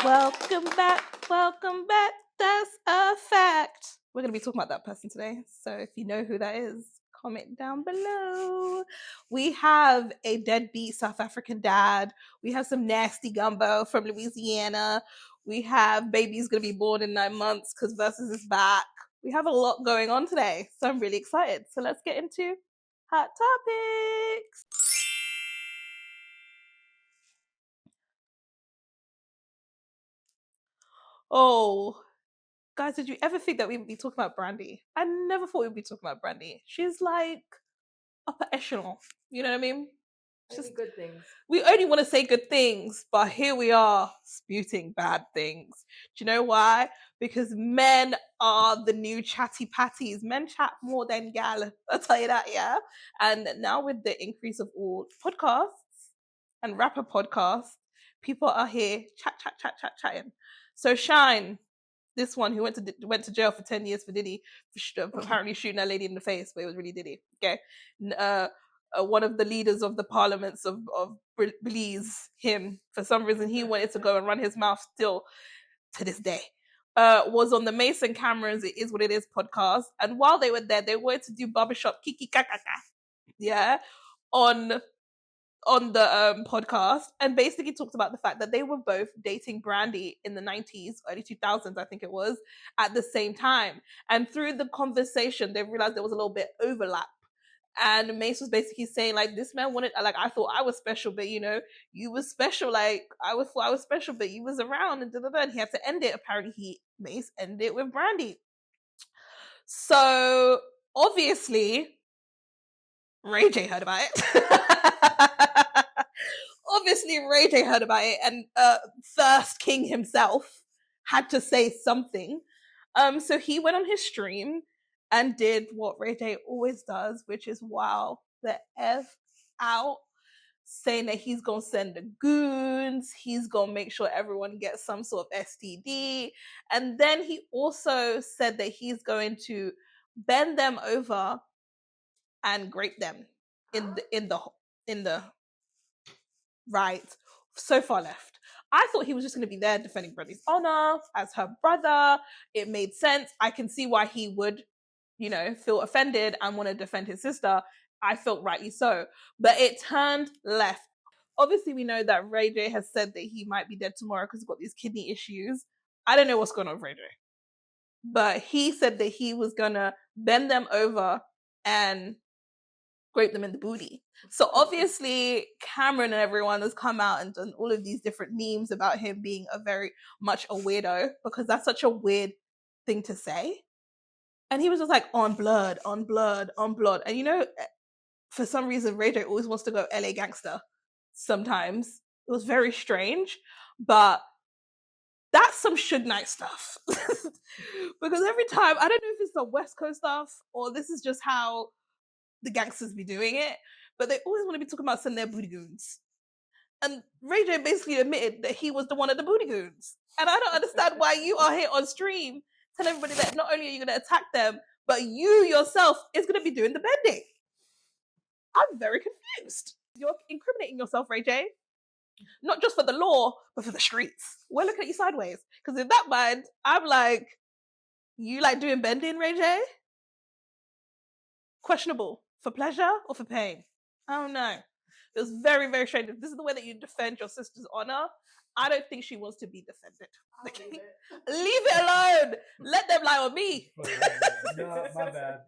Welcome back, that's a fact. We're going to be talking about that person today. So if you know who that is, comment down below. We have a deadbeat South African dad. We have some nasty gumbo from Louisiana. We have babies going to be born in 9 months because Verzuz is back. We have a lot going on today. So I'm really excited. So let's get into hot topics. Oh, guys, did you ever think that we would be talking about Brandy? I never thought we'd be talking about Brandy. She's like upper echelon. You know what I mean? Just good things. We only want to say good things, but here we are spouting bad things. Do you know why? Because men are the new chatty patties. Men chat more than gal. I'll tell you that, yeah. And now with the increase of all podcasts and rapper podcasts, people are here chatting. So Shayne, this one who went to jail for 10 years for Diddy, for apparently shooting a lady in the face, but it was really Diddy. Okay, one of the leaders of the parliaments of Belize, him, for some reason he wanted to go and run his mouth still to this day. Was on the Mase and Cameron's It Is What It Is podcast, and while they were there, they wanted to do barbershop kiki kakaka, yeah, on the podcast, and basically talked about the fact that they were both dating Brandy in the 90s, early 2000s, I think it was, at the same time. And through the conversation, they realized there was a little bit overlap. And Mase was basically saying, like, this man wanted, like, I thought I was special, but, you know, you was special. Like, I thought I was special, but you was around, and da-da-da. And he had to end it. Apparently, Mase ended it with Brandy. So, obviously, Ray J heard about it. Obviously, Ray J heard about it, and Thirst King himself had to say something. So he went on his stream and did what Ray J always does, which is wow the F out, saying that he's gonna send the goons, he's gonna make sure everyone gets some sort of STD, and then he also said that he's going to bend them over and grape them in the right. So far left. I thought he was just going to be there defending Brandy's honor as her brother. It made sense. I can see why he would, you know, feel offended and want to defend his sister. I felt rightly so. But it turned left. Obviously, we know that Ray J has said that he might be dead tomorrow because he's got these kidney issues. I don't know what's going on with Ray J. But he said that he was going to bend them over and grape them in the booty. So obviously Cameron and everyone has come out and done all of these different memes about him being a very much a weirdo, because that's such a weird thing to say. And he was just like, on blood. And you know, for some reason Ray J always wants to go LA gangster sometimes. It was very strange, but that's some Suge Knight stuff. Because every time, I don't know if it's the West Coast stuff or this is just how the gangsters be doing it, but they always want to be talking about sending their booty goons. And Ray J basically admitted that he was the one of the booty goons. And I don't understand why you are here on stream telling everybody that not only are you going to attack them, but you yourself is going to be doing the bending. I'm very confused. You're incriminating yourself, Ray J. Not just for the law, but for the streets. We're looking at you sideways. Because in that mind, I'm like, you like doing bending, Ray J? Questionable. For pleasure or for pain? I don't know. It was very, very strange. If this is the way that you defend your sister's honor, I don't think she wants to be defended. Okay? Leave it alone. Let them lie on me. No, my bad.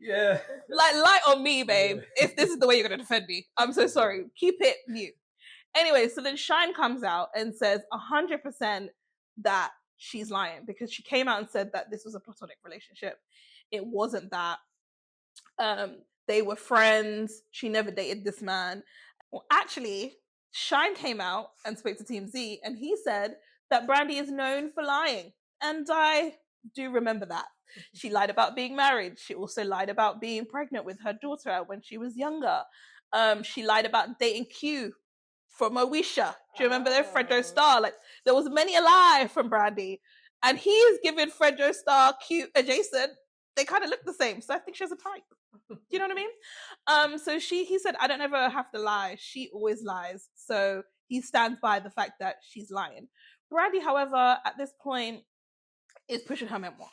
Yeah. Like, lie on me, babe, if this is the way you're going to defend me. I'm so sorry. Keep it mute. Anyway, so then Shayne comes out and says 100% that she's lying, because she came out and said that this was a platonic relationship. It wasn't that. They were friends. She never dated this man. Well, actually, Shayne came out and spoke to Team Z, and he said that Brandy is known for lying. And I do remember that. She lied about being married. She also lied about being pregnant with her daughter when she was younger. She lied about dating Q from Moesha. Do you remember that? Fredro Starr? Like, there was many a lie from Brandy. And he is giving Fredro Starr Q adjacent. They kind of look the same. So I think she has a type. Do you know what I mean? So he said, I don't ever have to lie. She always lies. So he stands by the fact that she's lying. Brandy, however, at this point, is pushing her memoir.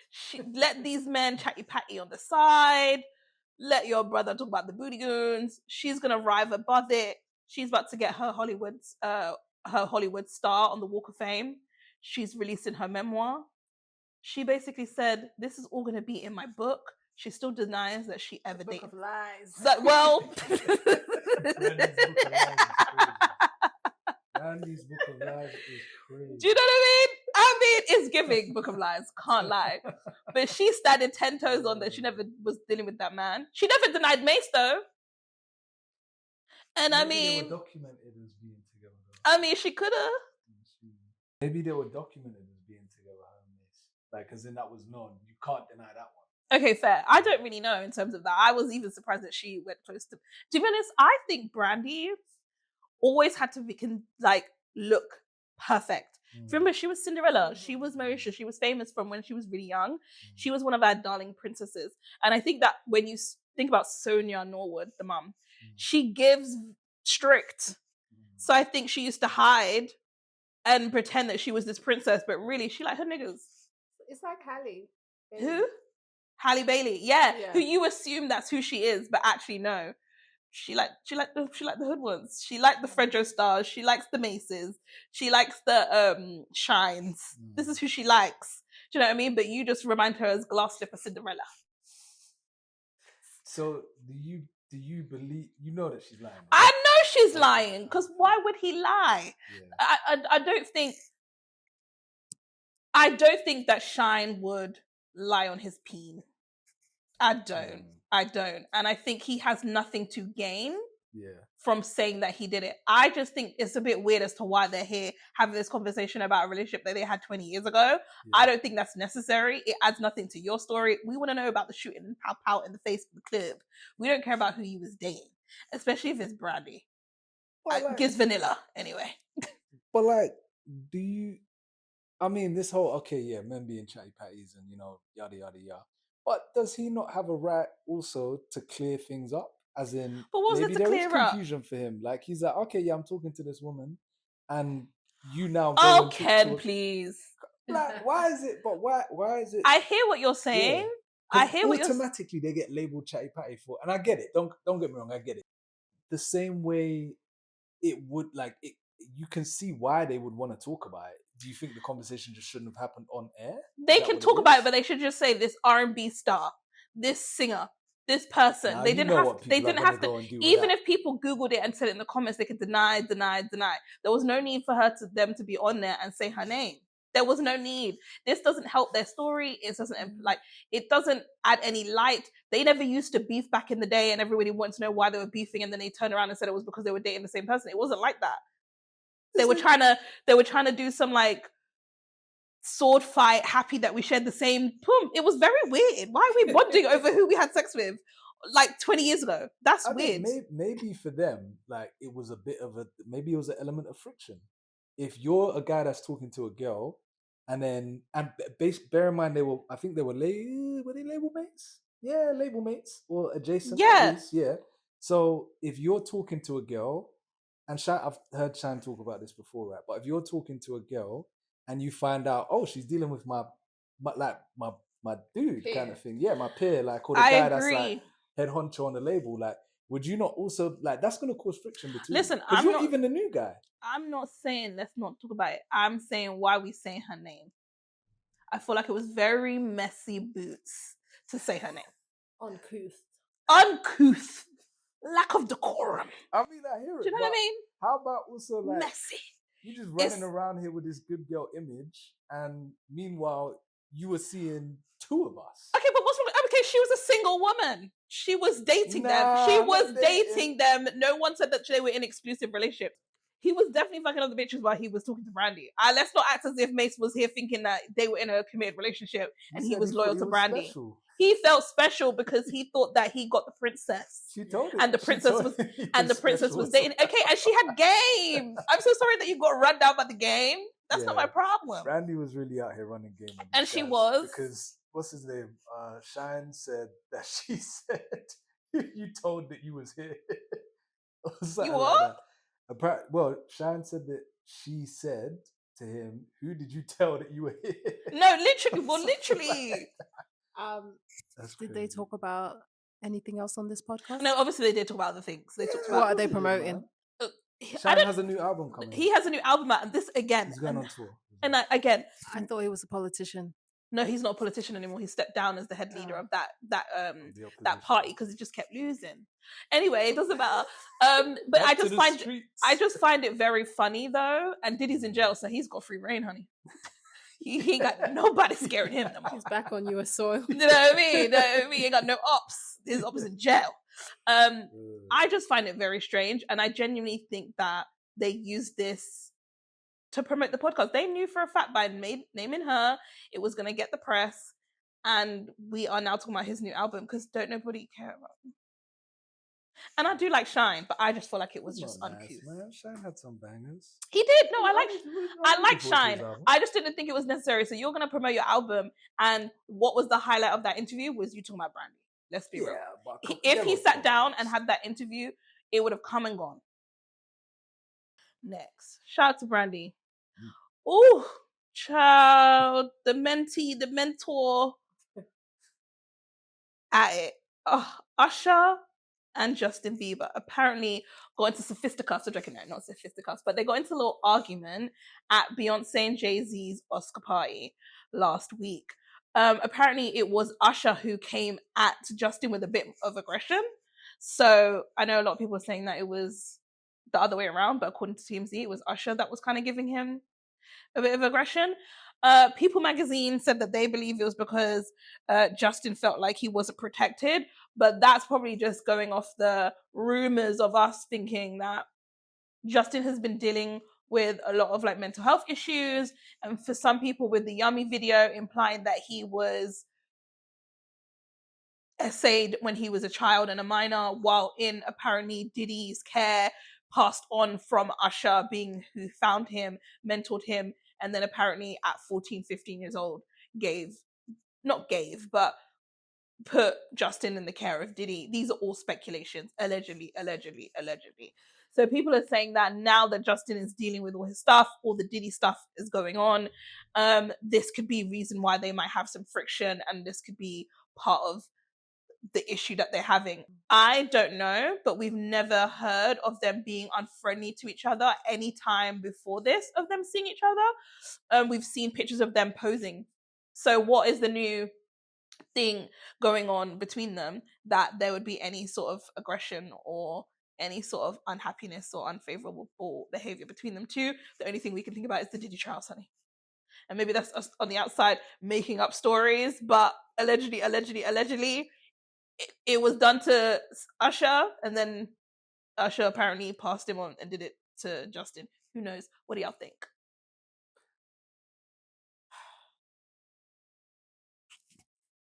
She let these men chatty patty on the side. Let your brother talk about the booty goons. She's gonna arrive above it. She's about to get her Hollywood star on the Walk of Fame. She's releasing her memoir. She basically said, "This is all gonna be in my book." She still denies that she ever dated. Book of lies. Brandy's Book of Lies is crazy. Do you know what I mean? I mean, it's giving Book of Lies. Can't lie. But she standing 10 toes on that. She never was dealing with that man. She never denied Mase though. And Maybe they were documented as being together. Though. I mean, she could have. Maybe they were documented as being together. Like, as in that was known. You can't deny that one. Okay, fair. I don't really know in terms of that. I was even surprised that she went close to be honest, I think Brandy always had to look perfect. Remember, she was Cinderella. She was Marisha. She was famous from when she was really young. She was one of our darling princesses. And I think that when you think about Sonia Norwood, the mum, she gives strict. So I think she used to hide and pretend that she was this princess, but really she liked her niggas. It's like Halle. Who? Halle Bailey. Yeah. Who you assume that's who she is, but actually no. She liked the hood ones. She liked the Fredro Stars. She likes the Maces. She likes the Shines. This is who she likes. Do you know what I mean? But you just remind her as Glass Slipper Cinderella. So do you believe you know that she's lying? Right? I know she's lying, because why would he lie? Yeah. I don't think that Shine would lie on his peen. I don't. And I think he has nothing to gain from saying that he did it. I just think it's a bit weird as to why they're here having this conversation about a relationship that they had 20 years ago. Yeah. I don't think that's necessary. It adds nothing to your story. We want to know about the shooting and pow in the face of the club. We don't care about who he was dating, especially if it's Brandy. Gives vanilla anyway. But like, I mean, this whole, men being chatty patties and, yada, yada, yada. But does he not have a right also to clear things up? As in, maybe there is confusion for him. Like, he's like, I'm talking to this woman, and you now go oh, Ken, please. Like, why is it? But why is it? I hear what you're saying. Yeah. I hear what automatically they get labeled chatty patty for, and I get it. Don't get me wrong, I get it. The same way it would, you can see why they would want to talk about it. Do you think the conversation just shouldn't have happened on air? They can talk about it, but they should just say this R&B star, this singer, this person. They didn't have to. Even if people Googled it and said it in the comments, they could deny. There was no need for them to be on there and say her name. There was no need. This doesn't help their story. It doesn't add any light. They never used to beef back in the day, and everybody wanted to know why they were beefing, and then they turned around and said it was because they were dating the same person. It wasn't like that. They were trying to do some sword fight, happy that we shared the same boom. It was very weird. Why are we bonding over who we had sex with 20 years ago? That's weird. Maybe for them, it was maybe it was an element of friction. If you're a guy that's talking to a girl, bear in mind I think they were they label mates? Yeah, label mates or adjacent. Yeah. At least, yeah. So if you're talking to a girl, and I've heard Shayne talk about this before, right? But if you're talking to a girl and you find out, she's dealing with my dude peer. Kind of thing. Yeah, my peer, or the guy that's head honcho on the label, would you not also, that's going to cause friction between you? Listen, because you're not even the new guy. I'm not saying let's not talk about it. I'm saying why are we saying her name? I feel like it was very messy boots to say her name. Uncouth. Lack of decorum. I mean, I hear it. Do you know what I mean? How about also messy? You just running around here with this good girl image, and meanwhile you were seeing two of us. Okay, but what's wrong? Okay, she was a single woman. She was dating them. She was dating them. No one said that they were in exclusive relationships. He was definitely fucking other bitches while he was talking to Brandy. Let's not act as if Mase was here thinking that they were in a committed relationship and he was loyal to Brandy. Special. He felt special because he thought that he got the princess. She told him. And the princess was dating. Okay, and she had game. I'm so sorry that you got run down by the game. That's not my problem. Brandy was really out here running game. And she was. Because, what's his name? Shayne said that she said, you told that you was here. You what? Well, Shayne said that she said to him, "Who did you tell that you were here?" No, literally. Well, literally. That's Did crazy. they talk about anything else on this podcast? No, obviously they did talk about other things. They talked Yeah, about What are they yeah, promoting? man. I Shayne don't. has a new album coming. He has a new album out, and this again. He's going on tour. And again, I thought he was a politician. no, he's not a politician anymore. He stepped down as the head leader of that the that party opposition. because he just kept losing. Anyway, it doesn't matter. But Back to the streets. I just find it very funny though. And Diddy's in jail, so he's got free reign, honey. he ain't got nobody scaring him no more. He's back on US soil. You know what I mean? He ain't got no ops. His ops in jail. I just find it very strange, and I genuinely think that they use this to promote the podcast. They knew for a fact by naming her, it was going to get the press, and we are now talking about his new album because don't nobody care about him. And I do like Shayne, but I just feel like it was just uncouth. Man, Shayne had some bangers. He did. No, I like Shayne. I just didn't think it was necessary. So you're going to promote your album, and what was the highlight of that interview was you talking about Brandy. Let's be real. If he sat down and had that interview, it would have come and gone. Next, shout out to Brandy. Oh, child, the mentee, the mentor at it. Usher and Justin Bieber apparently got into fisticuffs. Not fisticuffs, but they got into a little argument at Beyonce and Jay-Z's Oscar party last week. Apparently it was Usher who came at Justin with a bit of aggression. So I know a lot of people are saying that it was the other way around, but according to TMZ, it was Usher that was kind of giving him a bit of aggression. People magazine said that they believe it was because Justin felt like he wasn't protected, but that's probably just going off the rumors of us thinking that Justin has been dealing with a lot of like mental health issues, and for some people with the Yummy video implying that he was essayed when he was a child and a minor while in apparently Diddy's care, passed on from Usher being who found him, mentored him, and then apparently at 14, 15 years old but put Justin in the care of Diddy. These are all speculations. Allegedly. So people are saying that now that Justin is dealing with all his stuff, all the Diddy stuff is going on, this could be a reason why they might have some friction, and this could be part of the issue that they're having. I don't know, but we've never heard of them being unfriendly to each other any time before this, of them seeing each other. We've seen pictures of them posing. So what is the new thing going on between them that there would be any sort of aggression or any sort of unhappiness or unfavorable behavior between them two? The only thing we can think about is the Diddy trials, honey. And maybe that's us on the outside making up stories, but allegedly, it was done to Usher, and then Usher apparently passed him on and did it to Justin. Who knows? What do y'all think?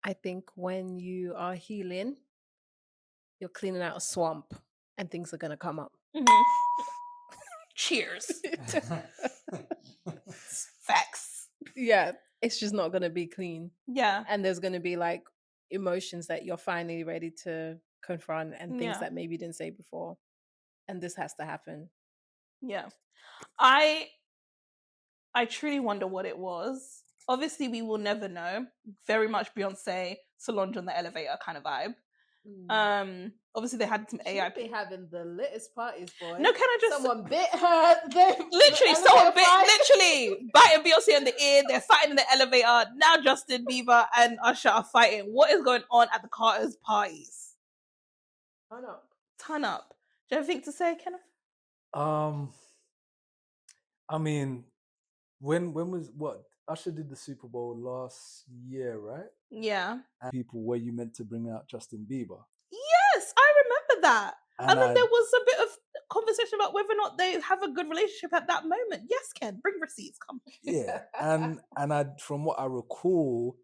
I think when you are healing, you're cleaning out a swamp and things are going to come up. Mm-hmm. Cheers. Facts. Yeah, it's just not going to be clean. Yeah. And there's going to be like emotions that you're finally ready to confront and things that maybe you didn't say before. And this has to happen. Yeah. I truly wonder what it was. Obviously, we will never know. Very much Beyonce, Solange on the elevator kind of vibe. Obviously, they had some AI. Be having the latest parties, boy. No, can I just? Someone bit her. Literally biting Beyonce in the ear. They're fighting in the elevator. Now Justin Bieber and Usher are fighting. What is going on at the Carter's parties? Turn up. Do you have anything to say, Kenneth? I mean, when was what? Usher did the Super Bowl last year, right? Yeah. And people, were you meant to bring out Justin Bieber? Yes, I remember that. And then there was a bit of conversation about whether or not they have a good relationship at that moment. Yes, Ken, bring receipts, come. Yeah, and I, from what I recall,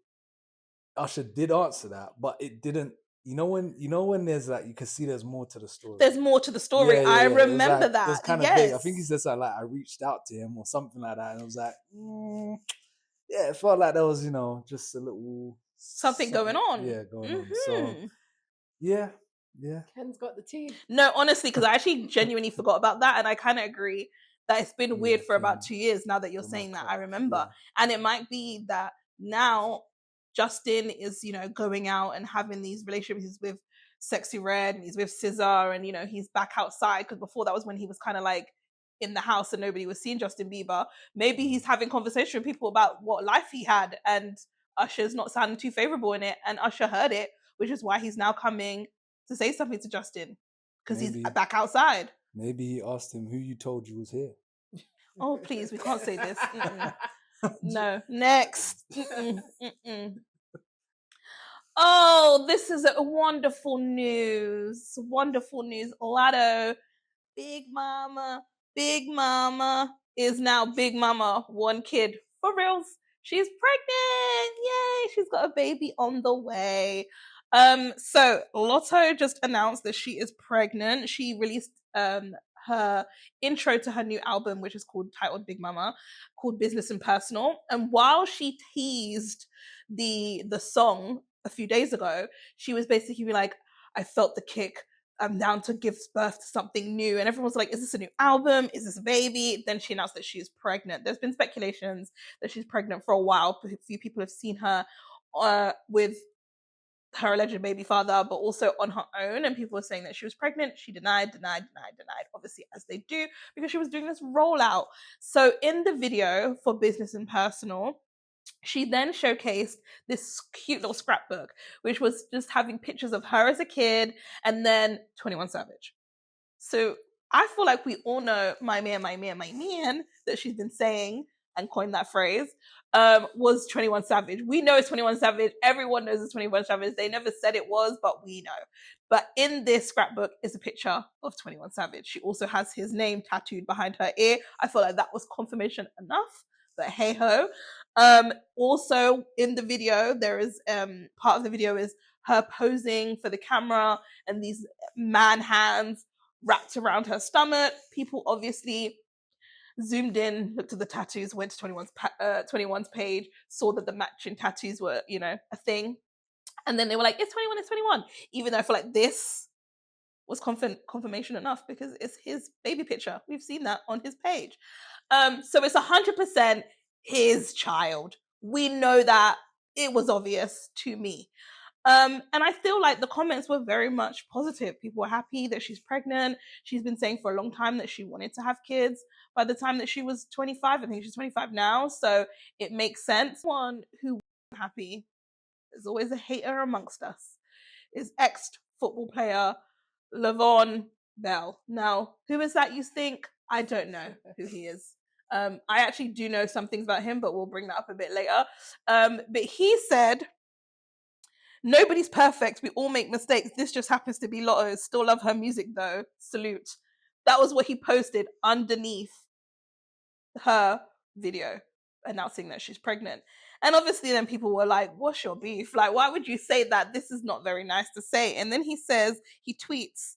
Usher did answer that, but it didn't. You know when there's like, you can see there's more to the story. There's more to the story. Yeah. I remember that. It was kind of vague. I think he said something like, I reached out to him or something like that, and I was like, yeah, it felt like there was, just a little something going on. Yeah, going on. So yeah, Yeah. Ken's got the tea. No, honestly, because I actually genuinely forgot about that, and I kind of agree that it's been weird for about 2 years now that you're saying that. I remember, and it might be that now Justin is, going out and having these relationships with Sexy Red, and he's with Scissor, and he's back outside, because before that was when he was kind of like in the house and nobody was seeing Justin Bieber. Maybe he's having conversation with people about what life he had, and Usher's not sounding too favorable in it, and Usher heard it, which is why he's now coming to say something to Justin, because he's back outside. Maybe he asked him who you told you was here. Oh, please, we can't say this. No, next. Oh, this is a wonderful news. Wonderful news. Latto, Big Mama is now Big Mama, 1 kid. For reals. She's pregnant. Yay, she's got a baby on the way. So Latto just announced that she is pregnant. She released her intro to her new album, which is titled Big Mama, called Business and Personal. And while she teased the song a few days ago, she was basically like, I felt the kick. I'm down to give birth to something new. And everyone's like, is this a new album? Is this a baby? Then she announced that she's pregnant. There's been speculations that she's pregnant for a while. A few people have seen her with her alleged baby father, but also on her own. And people were saying that she was pregnant. She denied, obviously, as they do, because she was doing this rollout. So in the video for Business and Personal, she then showcased this cute little scrapbook, which was just having pictures of her as a kid and then 21 Savage. So I feel like we all know my man that she's been saying and coined that phrase was 21 Savage. We know it's 21 Savage. Everyone knows it's 21 Savage. They never said it was, but we know. But in this scrapbook is a picture of 21 Savage. She also has his name tattooed behind her ear. I feel like that was confirmation enough. But hey ho. Also in the video, there is part of the video is her posing for the camera and these man hands wrapped around her stomach. People obviously zoomed in, looked at the tattoos, went to 21's page, saw that the matching tattoos were, a thing. And then they were like, it's 21. Even though I feel like this was confirmation enough, because it's his baby picture. We've seen that on his page. So it's 100% his child. We know that. It was obvious to me. And I feel like the comments were very much positive. People were happy that she's pregnant. She's been saying for a long time that she wanted to have kids by the time that she was 25. I think she's 25 now. So it makes sense. One who wasn't happy, there's always a hater amongst us, is ex-football player Le'Veon Bell. Now, who is that, you think? I don't know who he is. I actually do know some things about him, but we'll bring that up a bit later. But he said, nobody's perfect. We all make mistakes. This just happens to be Latto. Still love her music though. Salute. That was what he posted underneath her video announcing that she's pregnant. And obviously then people were like, what's your beef? Like, why would you say that? This is not very nice to say. And then he tweets,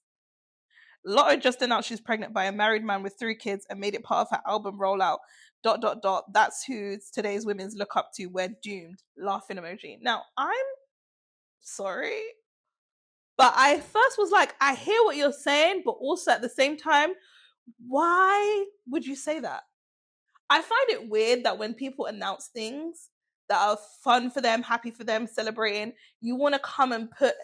Latto just announced she's pregnant by a married man with 3 kids and made it part of her album rollout. ... That's who today's women's look up to. We're doomed. Laughing emoji. Now, I'm sorry, but I first was like, I hear what you're saying, but also at the same time, why would you say that? I find it weird that when people announce things that are fun for them, happy for them, celebrating, you want to come and put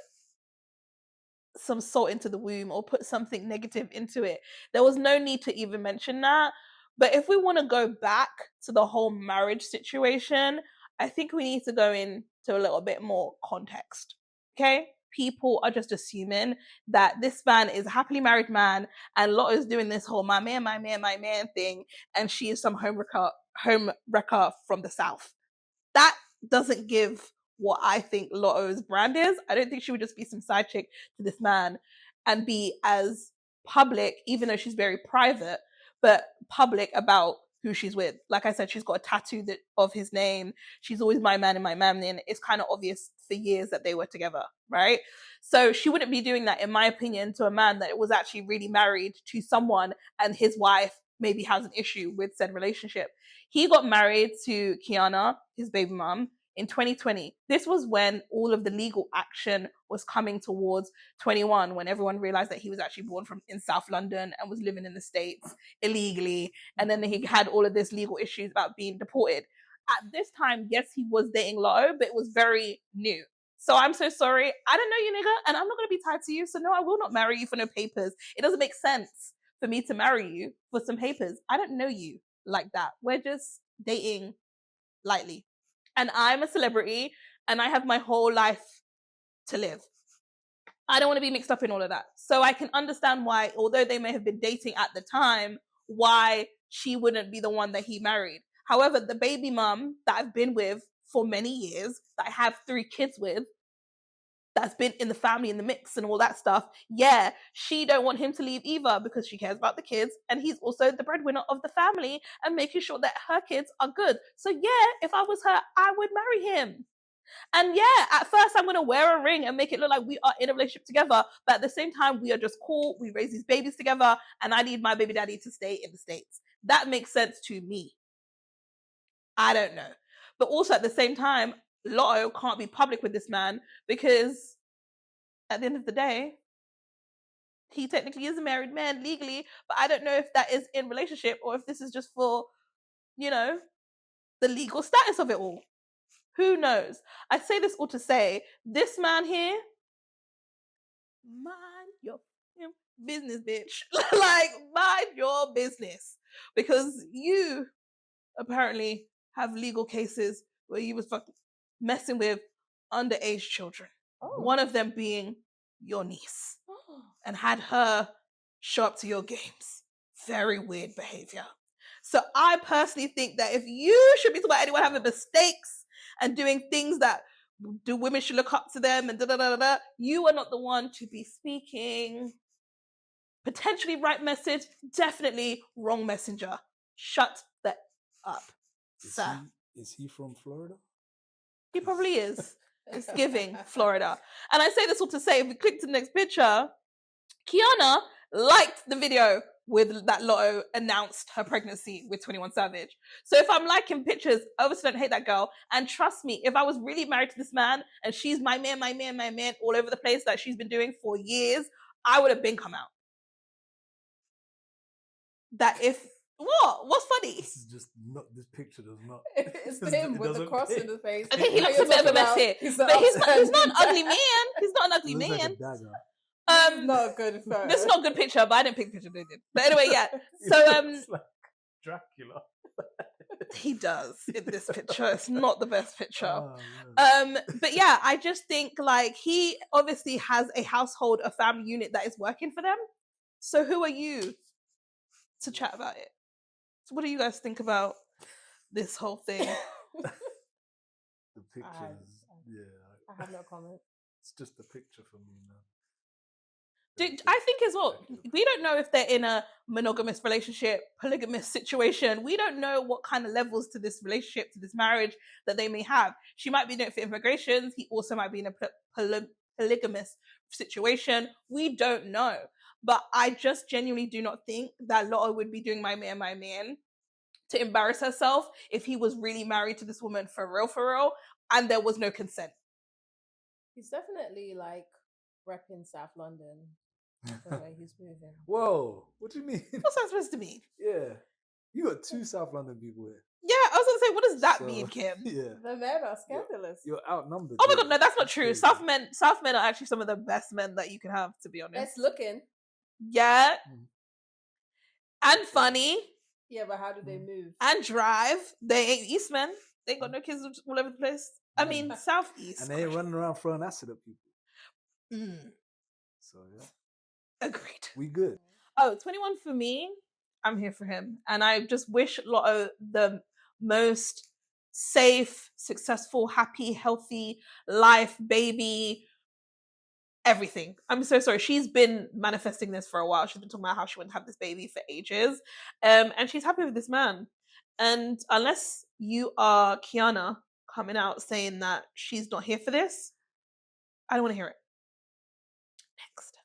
some salt into the womb or put something negative into it. There was no need to even mention that. But if we want to go back to the whole marriage situation, I think we need to go into a little bit more context. Okay? People are just assuming that this man is a happily married man and Latto's doing this whole my man thing, and she is some home wrecker from the South. That doesn't give what I think Latto's brand is. I don't think she would just be some side chick to this man and be as public, even though she's very private, but public about who she's with. Like I said, she's got a tattoo of his name. She's always my man and my man. And it's kind of obvious for years that they were together, right? So she wouldn't be doing that, in my opinion, to a man that was actually really married to someone and his wife maybe has an issue with said relationship. He got married to Chyna, his baby mom. in 2020. This was when all of the legal action was coming towards 21, when everyone realized that he was actually born in South London and was living in the States illegally. And then he had all of this legal issues about being deported. At this time, yes, he was dating Latto, but it was very new. So I'm so sorry. I don't know you, nigga, and I'm not going to be tied to you. So no, I will not marry you for no papers. It doesn't make sense for me to marry you for some papers. I don't know you like that. We're just dating lightly. And I'm a celebrity and I have my whole life to live. I don't want to be mixed up in all of that. So I can understand why, although they may have been dating at the time, why she wouldn't be the one that he married. However, the baby mum that I've been with for many years, that I have 3 kids with, that's been in the family, in the mix and all that stuff, yeah, she don't want him to leave either because she cares about the kids, and he's also the breadwinner of the family and making sure that her kids are good. So yeah, if I was her, I would marry him. And yeah, at first I'm going to wear a ring and make it look like we are in a relationship together, but at the same time, we are just cool, we raise these babies together, and I need my baby daddy to stay in the States. That makes sense to me. I don't know. But also at the same time, Latto can't be public with this man because at the end of the day, he technically is a married man legally, but I don't know if that is in relationship or if this is just for, you know, the legal status of it all. Who knows? I say this all to say, this man here, mind your business, bitch. Like, mind your business. Because you apparently have legal cases where you was messing with underage children. Oh. One of them being your niece. Oh. And had her show up to your games. Very weird behavior. So I personally think that if you should be talking about anyone having mistakes and doing things that do women should look up to them and da-da-da-da-da, you are not the one to be speaking. Potentially right message, definitely wrong messenger. Shut the up, sir. Is he from Florida? He probably is. It's giving Florida. And I say this all to say, if we click to the next picture, Chyna liked the video with that Latto announced her pregnancy with 21 Savage. So if I'm liking pictures, obviously don't hate that girl. And trust me, if I was really married to this man and she's my man all over the place that she's been doing for years, I would have been come out. That if what's funny? This is just not. This picture does not. It's him with the cross in the face. Okay, he looks a bit of a mess here, but he's not an ugly man. He's not an ugly man. Like a dagger. Not a good photo. This is not a good picture, but I didn't pick the picture. They did. But anyway, yeah. So It's like Dracula. He does in this picture. It's not the best picture. Oh, but yeah, I just think like he obviously has a household, a family unit that is working for them. So who are you to chat about it? So what do you guys think about this whole thing? The pictures, I have no comment. It's just a picture for me now. I think as well, we don't know if they're in a monogamous relationship, polygamous situation. We don't know what kind of levels to this relationship, to this marriage that they may have. She might be doing it for immigrations. He also might be in a polygamous situation. We don't know. But I just genuinely do not think that Latto would be doing my man to embarrass herself if he was really married to this woman for real, and there was no consent. He's definitely like repping South London the way he's moving. Whoa, what do you mean? What's that supposed to mean? Yeah, you got 2 South London people here. Yeah, I was gonna say, what does that mean, Kim? Yeah, the men are scandalous. You're outnumbered. Oh my god, no, that's not true. South men are actually some of the best men that you can have, to be honest. Best looking. Yeah. And funny. Yeah, but how do they move? And drive. They ain't Eastmen. They ain't got no kids all over the place. I mean, Southeast. And they ain't running around throwing acid at people. So, yeah. Agreed. We good. Oh, 21 for me. I'm here for him. And I just wish Latto the most safe, successful, happy, healthy life, baby, everything. I'm so sorry. She's been manifesting this for a while. She's been talking about how she wouldn't have this baby for ages. And she's happy with this man. And unless you are Chyna coming out saying that she's not here for this, I don't want to hear it. Next.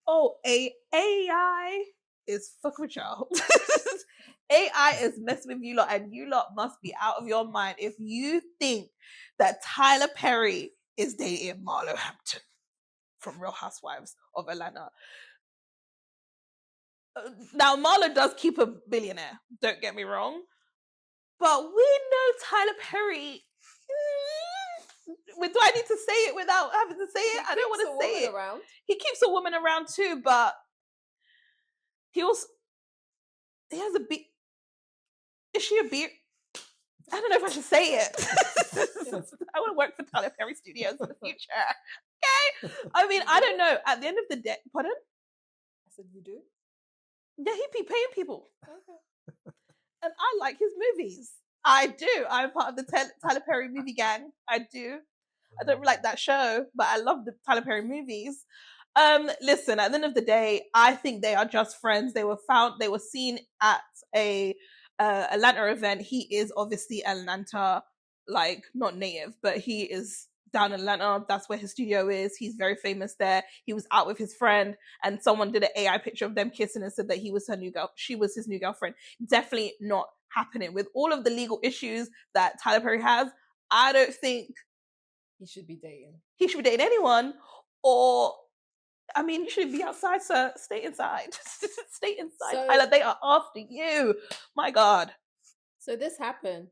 Oh, AI is fuck with y'all. AI is messing with you lot, and you lot must be out of your mind if you think that Tyler Perry is dating Marlo Hampton from Real Housewives of Atlanta. Now, Marlo does keep a billionaire, don't get me wrong, but we know Tyler Perry. Do I need to say it without having to say it? I don't want to say it. Around. He keeps a woman around too, but he has a beard. Is she a beard? I don't know if I should say it. I want to work for Tyler Perry Studios in the future. Okay? I mean, I don't know. At the end of the day, pardon? I said, you do? Yeah, he'd be paying people. Okay. And I like his movies. I do. I'm part of the Tyler Perry movie gang. I do. I don't like that show, but I love the Tyler Perry movies. Listen, at the end of the day, I think they are just friends. They were seen at a Atlanta event. He is obviously Atlanta, like, not native, but he is down in Atlanta. That's where his studio is. He's very famous there. He was out with his friend, and someone did an AI picture of them kissing and said that she was his new girlfriend. Definitely not happening. With all of the legal issues that Tyler Perry has, I don't think he should be dating. He should be dating anyone. Or, I mean, you should be outside, sir. Stay inside. Stay inside. So, Tyler, they are after you. My God. So this happened,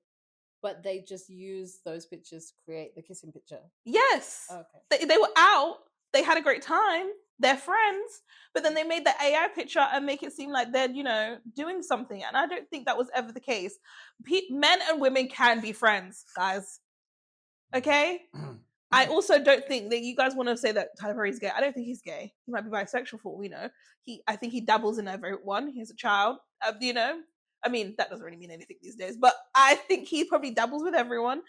but they just used those pictures to create the kissing picture. Yes. Okay. They were out. They had a great time. They're friends. But then they made the AI picture and make it seem like they're, doing something. And I don't think that was ever the case. Men and women can be friends, guys. Okay? I also don't think that you guys want to say that Tyler Perry's gay. I don't think he's gay. He might be bisexual for all we know. I think he dabbles in everyone. He has a child. I mean, that doesn't really mean anything these days, but I think he probably dabbles with everyone.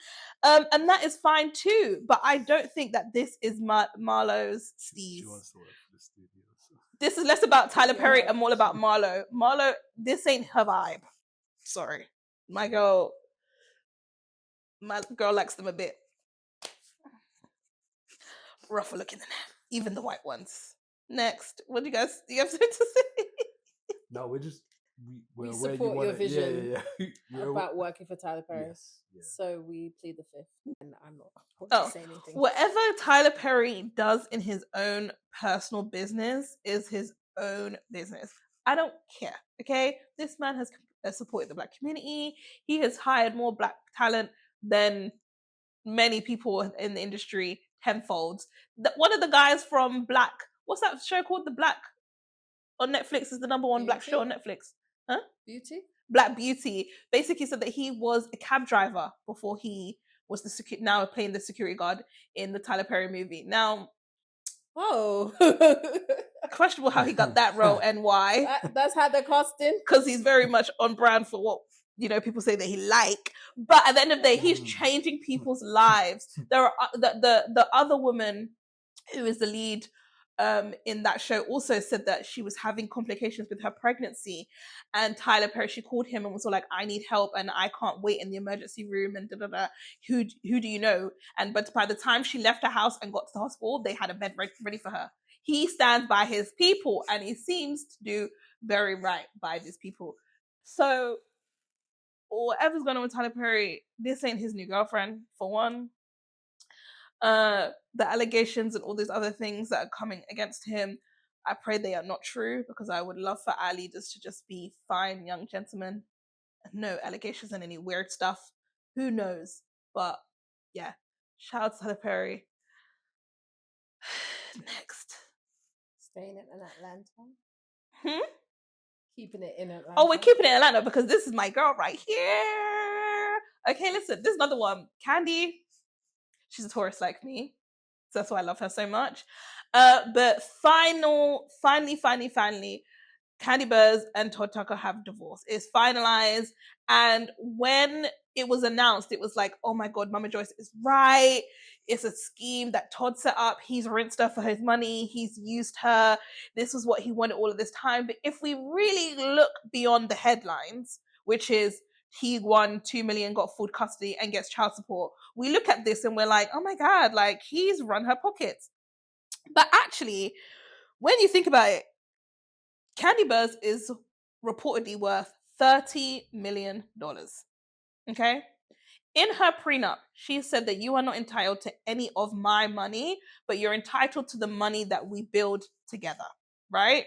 And that is fine too. But I don't think that this is Marlo's steez. She wants to work for the studio. So. This is less about Tyler Perry and more about Marlo. Marlo, this ain't her vibe. Sorry. My girl likes them a bit rougher looking than that. Even the white ones. Next. What do you have something to say? No, we support your vision Yeah. about working for Tyler Perry. Yes, yeah. So we plead the fifth. And I'm not saying anything. Whatever Tyler Perry does in his own personal business is his own business. I don't care. Okay? This man has supported the Black community. He has hired more Black talent than many people in the industry tenfold. One of the guys from Blac, what's that show called? The Blac on Netflix is the number one Beauty? Black show on Netflix. Huh? Beauty? Black Beauty. Basically said that he was a cab driver before he was now playing the security guard in the Tyler Perry movie. Now, questionable how he got that role and why. That's how they're casting. Because he's very much on brand for what people say that he like. But at the end of the day, he's changing people's lives. There are the other woman who is the lead in that show also said that she was having complications with her pregnancy, and Tyler Perry, she called him and was all like, I need help and I can't wait in the emergency room and who do you know? But by the time she left her house and got to the hospital, they had a bed ready for her. He stands by his people and he seems to do very right by these people. So whatever's going on with Tyler Perry, this ain't his new girlfriend, for one. The allegations and all these other things that are coming against him, I pray they are not true, because I would love for our leaders to just be fine young gentlemen. No allegations and any weird stuff. Who knows? But yeah, shout out to Tyler Perry. Next. Staying in Atlanta? Keeping it in Atlanta. Oh, we're keeping it in Atlanta because this is my girl right here. Okay, listen, this is another one. Kandi. She's a Taurus like me. So that's why I love her so much. But finally, Kandi Burruss and Todd Tucker have divorced. It's finalized. And when it was announced, it was like, oh my God, Mama Joyce is right. It's a scheme that Todd set up. He's rinsed her for his money. He's used her. This was what he wanted all of this time. But if we really look beyond the headlines, which is he won $2 million, got full custody and gets child support, we look at this and we're like, oh my God, like he's run her pockets. But actually, when you think about it, Kandi Burruss is reportedly worth $30 million. Okay? In her prenup, she said that you are not entitled to any of my money, but you're entitled to the money that we build together, right?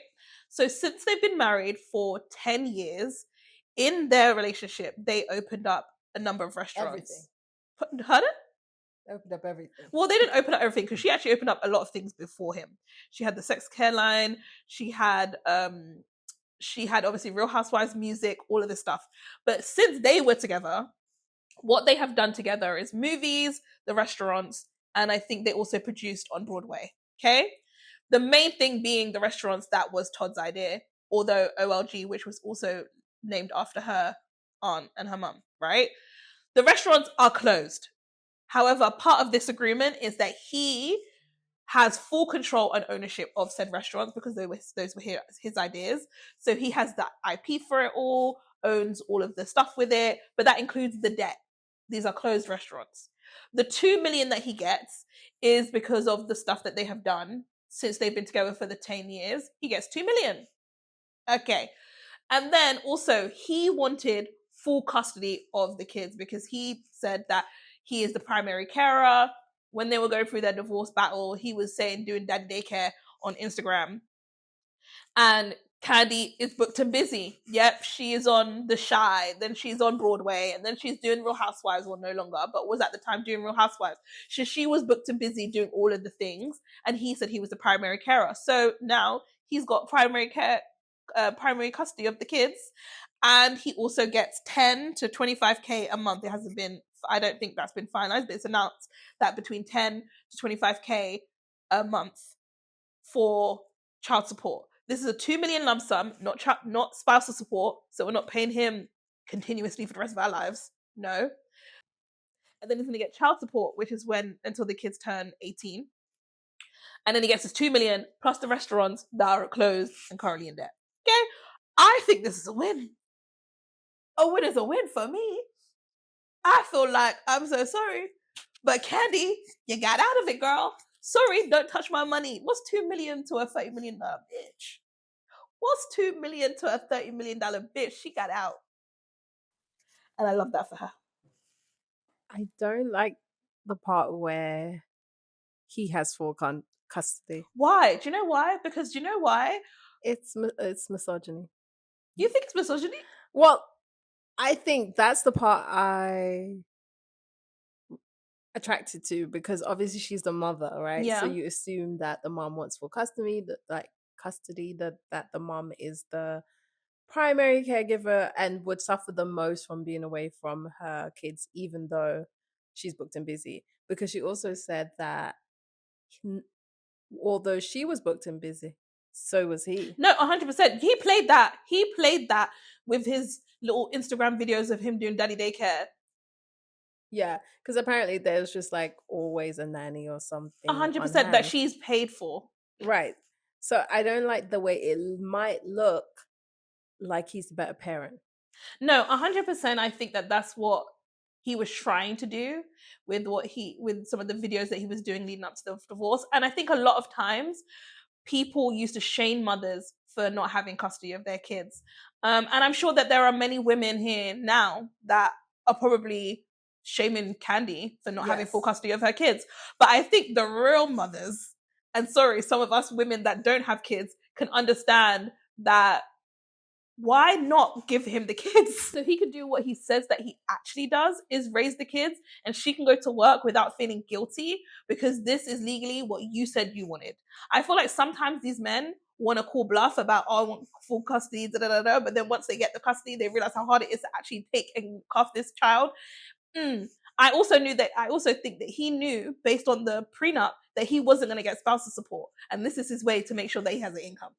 So since they've been married for 10 years, in their relationship, they opened up a number of restaurants. Everything. Pardon? Opened up everything. Well, they didn't open up everything because she actually opened up a lot of things before him. She had the sex care line. She had obviously Real Housewives music, all of this stuff. But since they were together, what they have done together is movies, the restaurants, and I think they also produced on Broadway. Okay, the main thing being the restaurants, that was Todd's idea, although OLG, which was also named after her aunt and her mum, right? The restaurants are closed. However, part of this agreement is that he has full control and ownership of said restaurants because those were his ideas. So he has the IP for it all, owns all of the stuff with it, but that includes the debt. These are closed restaurants. The $2 million that he gets is because of the stuff that they have done since they've been together for the 10 years. He gets $2 million. Okay. And then also he wanted full custody of the kids because he said that he is the primary carer. When they were going through their divorce battle, he was saying doing daddy daycare on Instagram. And Kandi is booked and busy. Yep, she is on The Shy, then she's on Broadway, and then she's doing Real Housewives, well, no longer, but was at the time doing Real Housewives. She was booked and busy doing all of the things, and he said he was the primary carer. So now he's got primary custody of the kids, and he also gets 10 to 25k a month. It hasn't been, I don't think that's been finalized, but it's announced that between 10 to 25k a month for child support. This is a $2 million lump sum, not spousal support, so we're not paying him continuously for the rest of our lives. No. And then he's going to get child support, which is until the kids turn 18. And then he gets his $2 million plus the restaurants that are closed and currently in debt. Okay? I think this is a win. A win is a win for me. I feel like, I'm so sorry, but Kandi, you got out of it, girl. Sorry, don't touch my money. What's $2 million to a $30 million bitch? What's $2 million to a $30 million bitch? She got out. And I love that for her. I don't like the part where he has full custody. Why? Do you know why? Because do you know why? It's misogyny. You think it's misogyny? Well, I think that's the part I attracted to because obviously she's the mother, right? Yeah. So you assume that the mom wants full custody, that the mom is the primary caregiver and would suffer the most from being away from her kids, even though she's booked and busy. Because she also said that although she was booked and busy, so was he. No, 100%. He played that. He played that with his little Instagram videos of him doing daddy daycare. Yeah, because apparently there's just like always a nanny or something. 100% that she's paid for. Right. So I don't like the way it might look like he's the better parent. No, 100%. I think that that's what he was trying to do with some of the videos that he was doing leading up to the divorce. And I think a lot of times people used to shame mothers for not having custody of their kids. And I'm sure that there are many women here now that are probably shaming Kandi for not having full custody of her kids. But I think the real mothers, and sorry, some of us women that don't have kids can understand that why not give him the kids so he can do what he says that he actually does, is raise the kids, and she can go to work without feeling guilty because this is legally what you said you wanted. I feel like sometimes these men want to call bluff about, oh, I want full custody, but then once they get the custody, they realize how hard it is to actually take and cuff this child. I also think that he knew, based on the prenup, that he wasn't going to get spousal support, and this is his way to make sure that he has an income.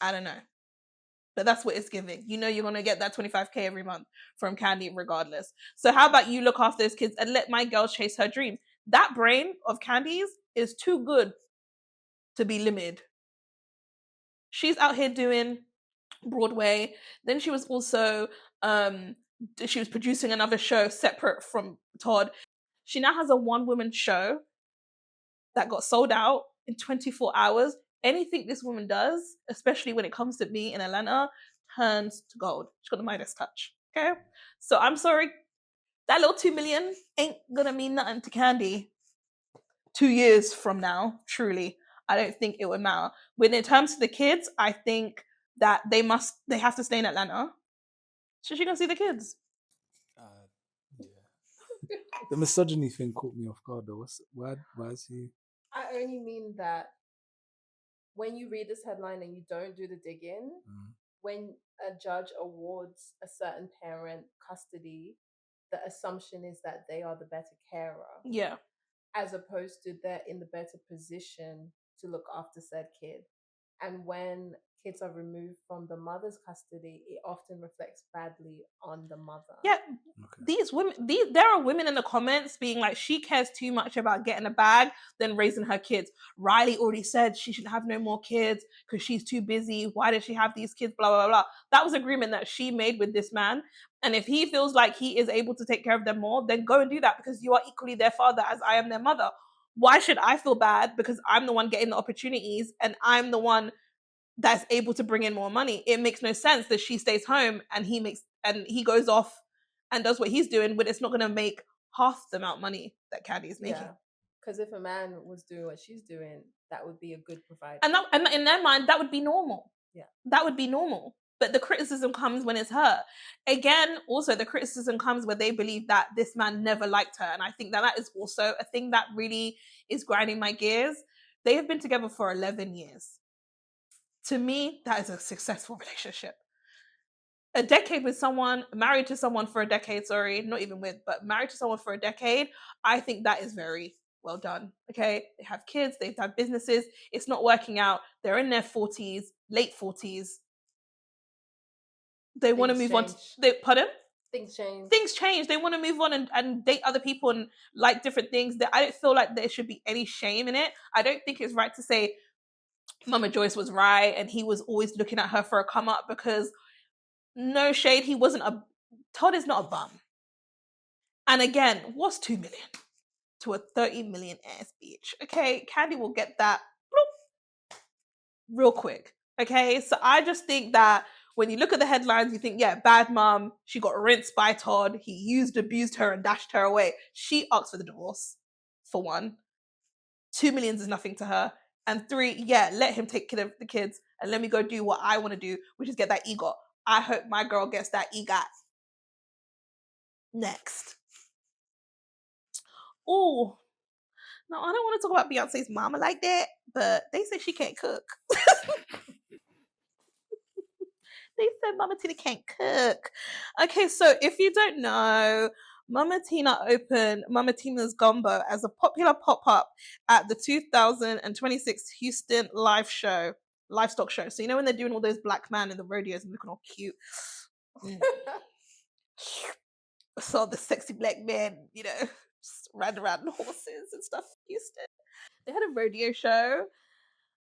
I don't know, but that's what it's giving. You know, you're going to get that 25k every month from Kandi regardless. So how about you look after those kids and let my girl chase her dreams? That brain of Kandi's is too good to be limited. She's out here doing Broadway. Then she was also she was producing another show separate from Todd. She now has a one-woman show that got sold out in 24 hours. anything this woman does, especially when it comes to me in Atlanta, turns to gold. She's got the Midas touch. Okay? So I'm sorry, that little 2 million ain't gonna mean nothing to Kandi 2 years from now, truly. I don't think it would matter. When it comes to the kids, I think that they have to stay in Atlanta. So she can see the kids. Yeah. The misogyny thing caught me off guard though. Why is he? I only mean that when you read this headline and you don't do the digging, when a judge awards a certain parent custody, the assumption is that they are the better carer. Yeah. As opposed to they're in the better position to look after said kid. And when kids are removed from the mother's custody, it often reflects badly on the mother. Yeah. These women, there are women in the comments being like, she cares too much about getting a bag than raising her kids. Riley already said she should have no more kids because she's too busy. Why did she have these kids? Blah, blah, blah. That was agreement that she made with this man. And if he feels like he is able to take care of them more, then go and do that, because you are equally their father as I am their mother. Why should I feel bad because I'm the one getting the opportunities and I'm the one that's able to bring in more money? It makes no sense that she stays home and he goes off and does what he's doing, but it's not going to make half the amount of money that Kandi is making. Because if a man was doing what she's doing, that would be a good provider. And in their mind, that would be normal. Yeah. That would be normal. But the criticism comes when it's her. Again, also the criticism comes where they believe that this man never liked her. And I think that is also a thing that really is grinding my gears. They have been together for 11 years. To me, that is a successful relationship. A decade with someone, married to someone for a decade, not even with, but married to someone for a decade, I think that is very well done. Okay, they have kids, they've had businesses, it's not working out, they're in their 40s, late 40s. They want to move on. Pardon? Things change. Things change. They want to move on and date other people and like different things. That I don't feel like there should be any shame in it. I don't think it's right to say Mama Joyce was right and he was always looking at her for a come up, because no shade, Todd is not a bum. And again, what's 2 million to a 30 million ass bitch? Okay, Kandi will get that real quick. Okay, so I just think that when you look at the headlines, you think, yeah, bad mom, she got rinsed by Todd, he abused her and dashed her away. She asked for the divorce, for one. 2 million is nothing to her. And 3, yeah, let him take care of the kids and let me go do what I want to do, which is get that EGOT. I hope my girl gets that EGOT. Next. Oh, no, I don't want to talk about Beyonce's mama like that, but they say she can't cook. They said Mama Tina can't cook. Okay, so if you don't know, Mama Tina opened Mama Tina's Gumbo as a popular pop-up at the 2026 Houston livestock show. So you know when they're doing all those black men in the rodeos and looking all cute. Saw the sexy black men, just riding around on horses and stuff in Houston. They had a rodeo show.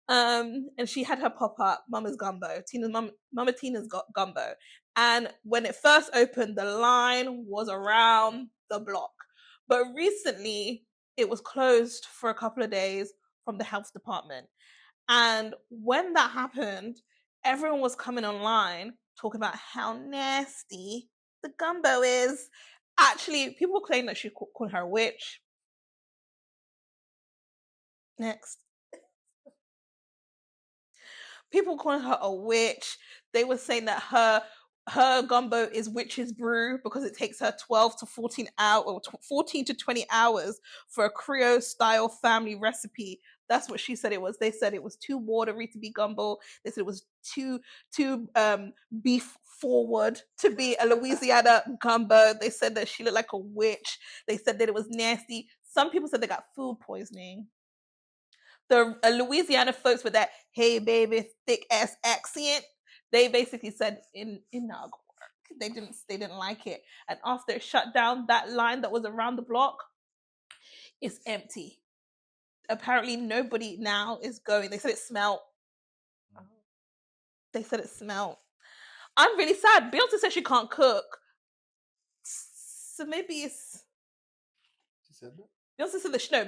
And she had her pop-up Mama's Gumbo, Mama Tina's Gumbo. And when it first opened, the line was around the block. But recently, it was closed for a couple of days from the health department. And when that happened, everyone was coming online talking about how nasty the gumbo is. Actually, people were claiming that she called her a witch. Next. People calling her a witch. They were saying that her gumbo is witch's brew because it takes her 12 to 14 hours, or 14 to 20 hours for a Creole style family recipe. That's what she said it was. They said it was too watery to be gumbo. They said it was too beef forward to be a Louisiana gumbo. They said that she looked like a witch. They said that it was nasty. Some people said they got food poisoning. The Louisiana folks with that "hey baby" thick ass accent, they basically said in not work. They didn't like it, and after it shut down, that line that was around the block is empty. Apparently, nobody now is going. They said it smelled. They said it smelled. I'm really sad. Beyoncé said she can't cook, so maybe it's. She said that.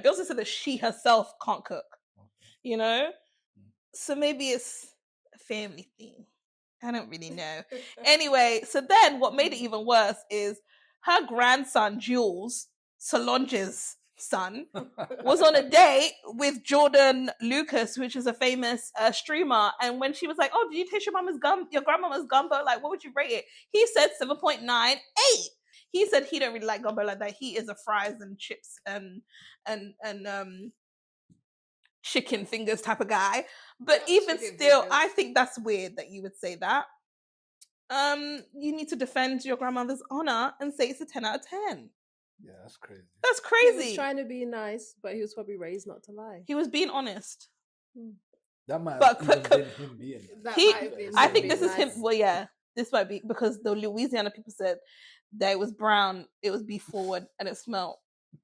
Beyoncé said that she herself can't cook. You know? So maybe it's a family thing. I don't really know. Anyway, so then what made it even worse is her grandson, Julz, Solange's son, was on a date with Jordan Lucas, which is a famous streamer. And when she was like, "Oh, did you taste your grandmama's gumbo? Like, what would you rate it?" He said 7.98. He said he don't really like gumbo like that. He is a fries and chips and chicken fingers type of guy. But even still, I think that's weird that you would say that. You need to defend your grandmother's honor and say it's a 10 out of 10. Yeah, that's crazy. That's He crazy. was trying to be nice, but he was probably raised not to lie. He was being honest. That might But- have even been him being That He- might have been I him think being this is him. nice. Well, yeah, this might be because the Louisiana people said that it was brown, it was beef forward, and it smelled.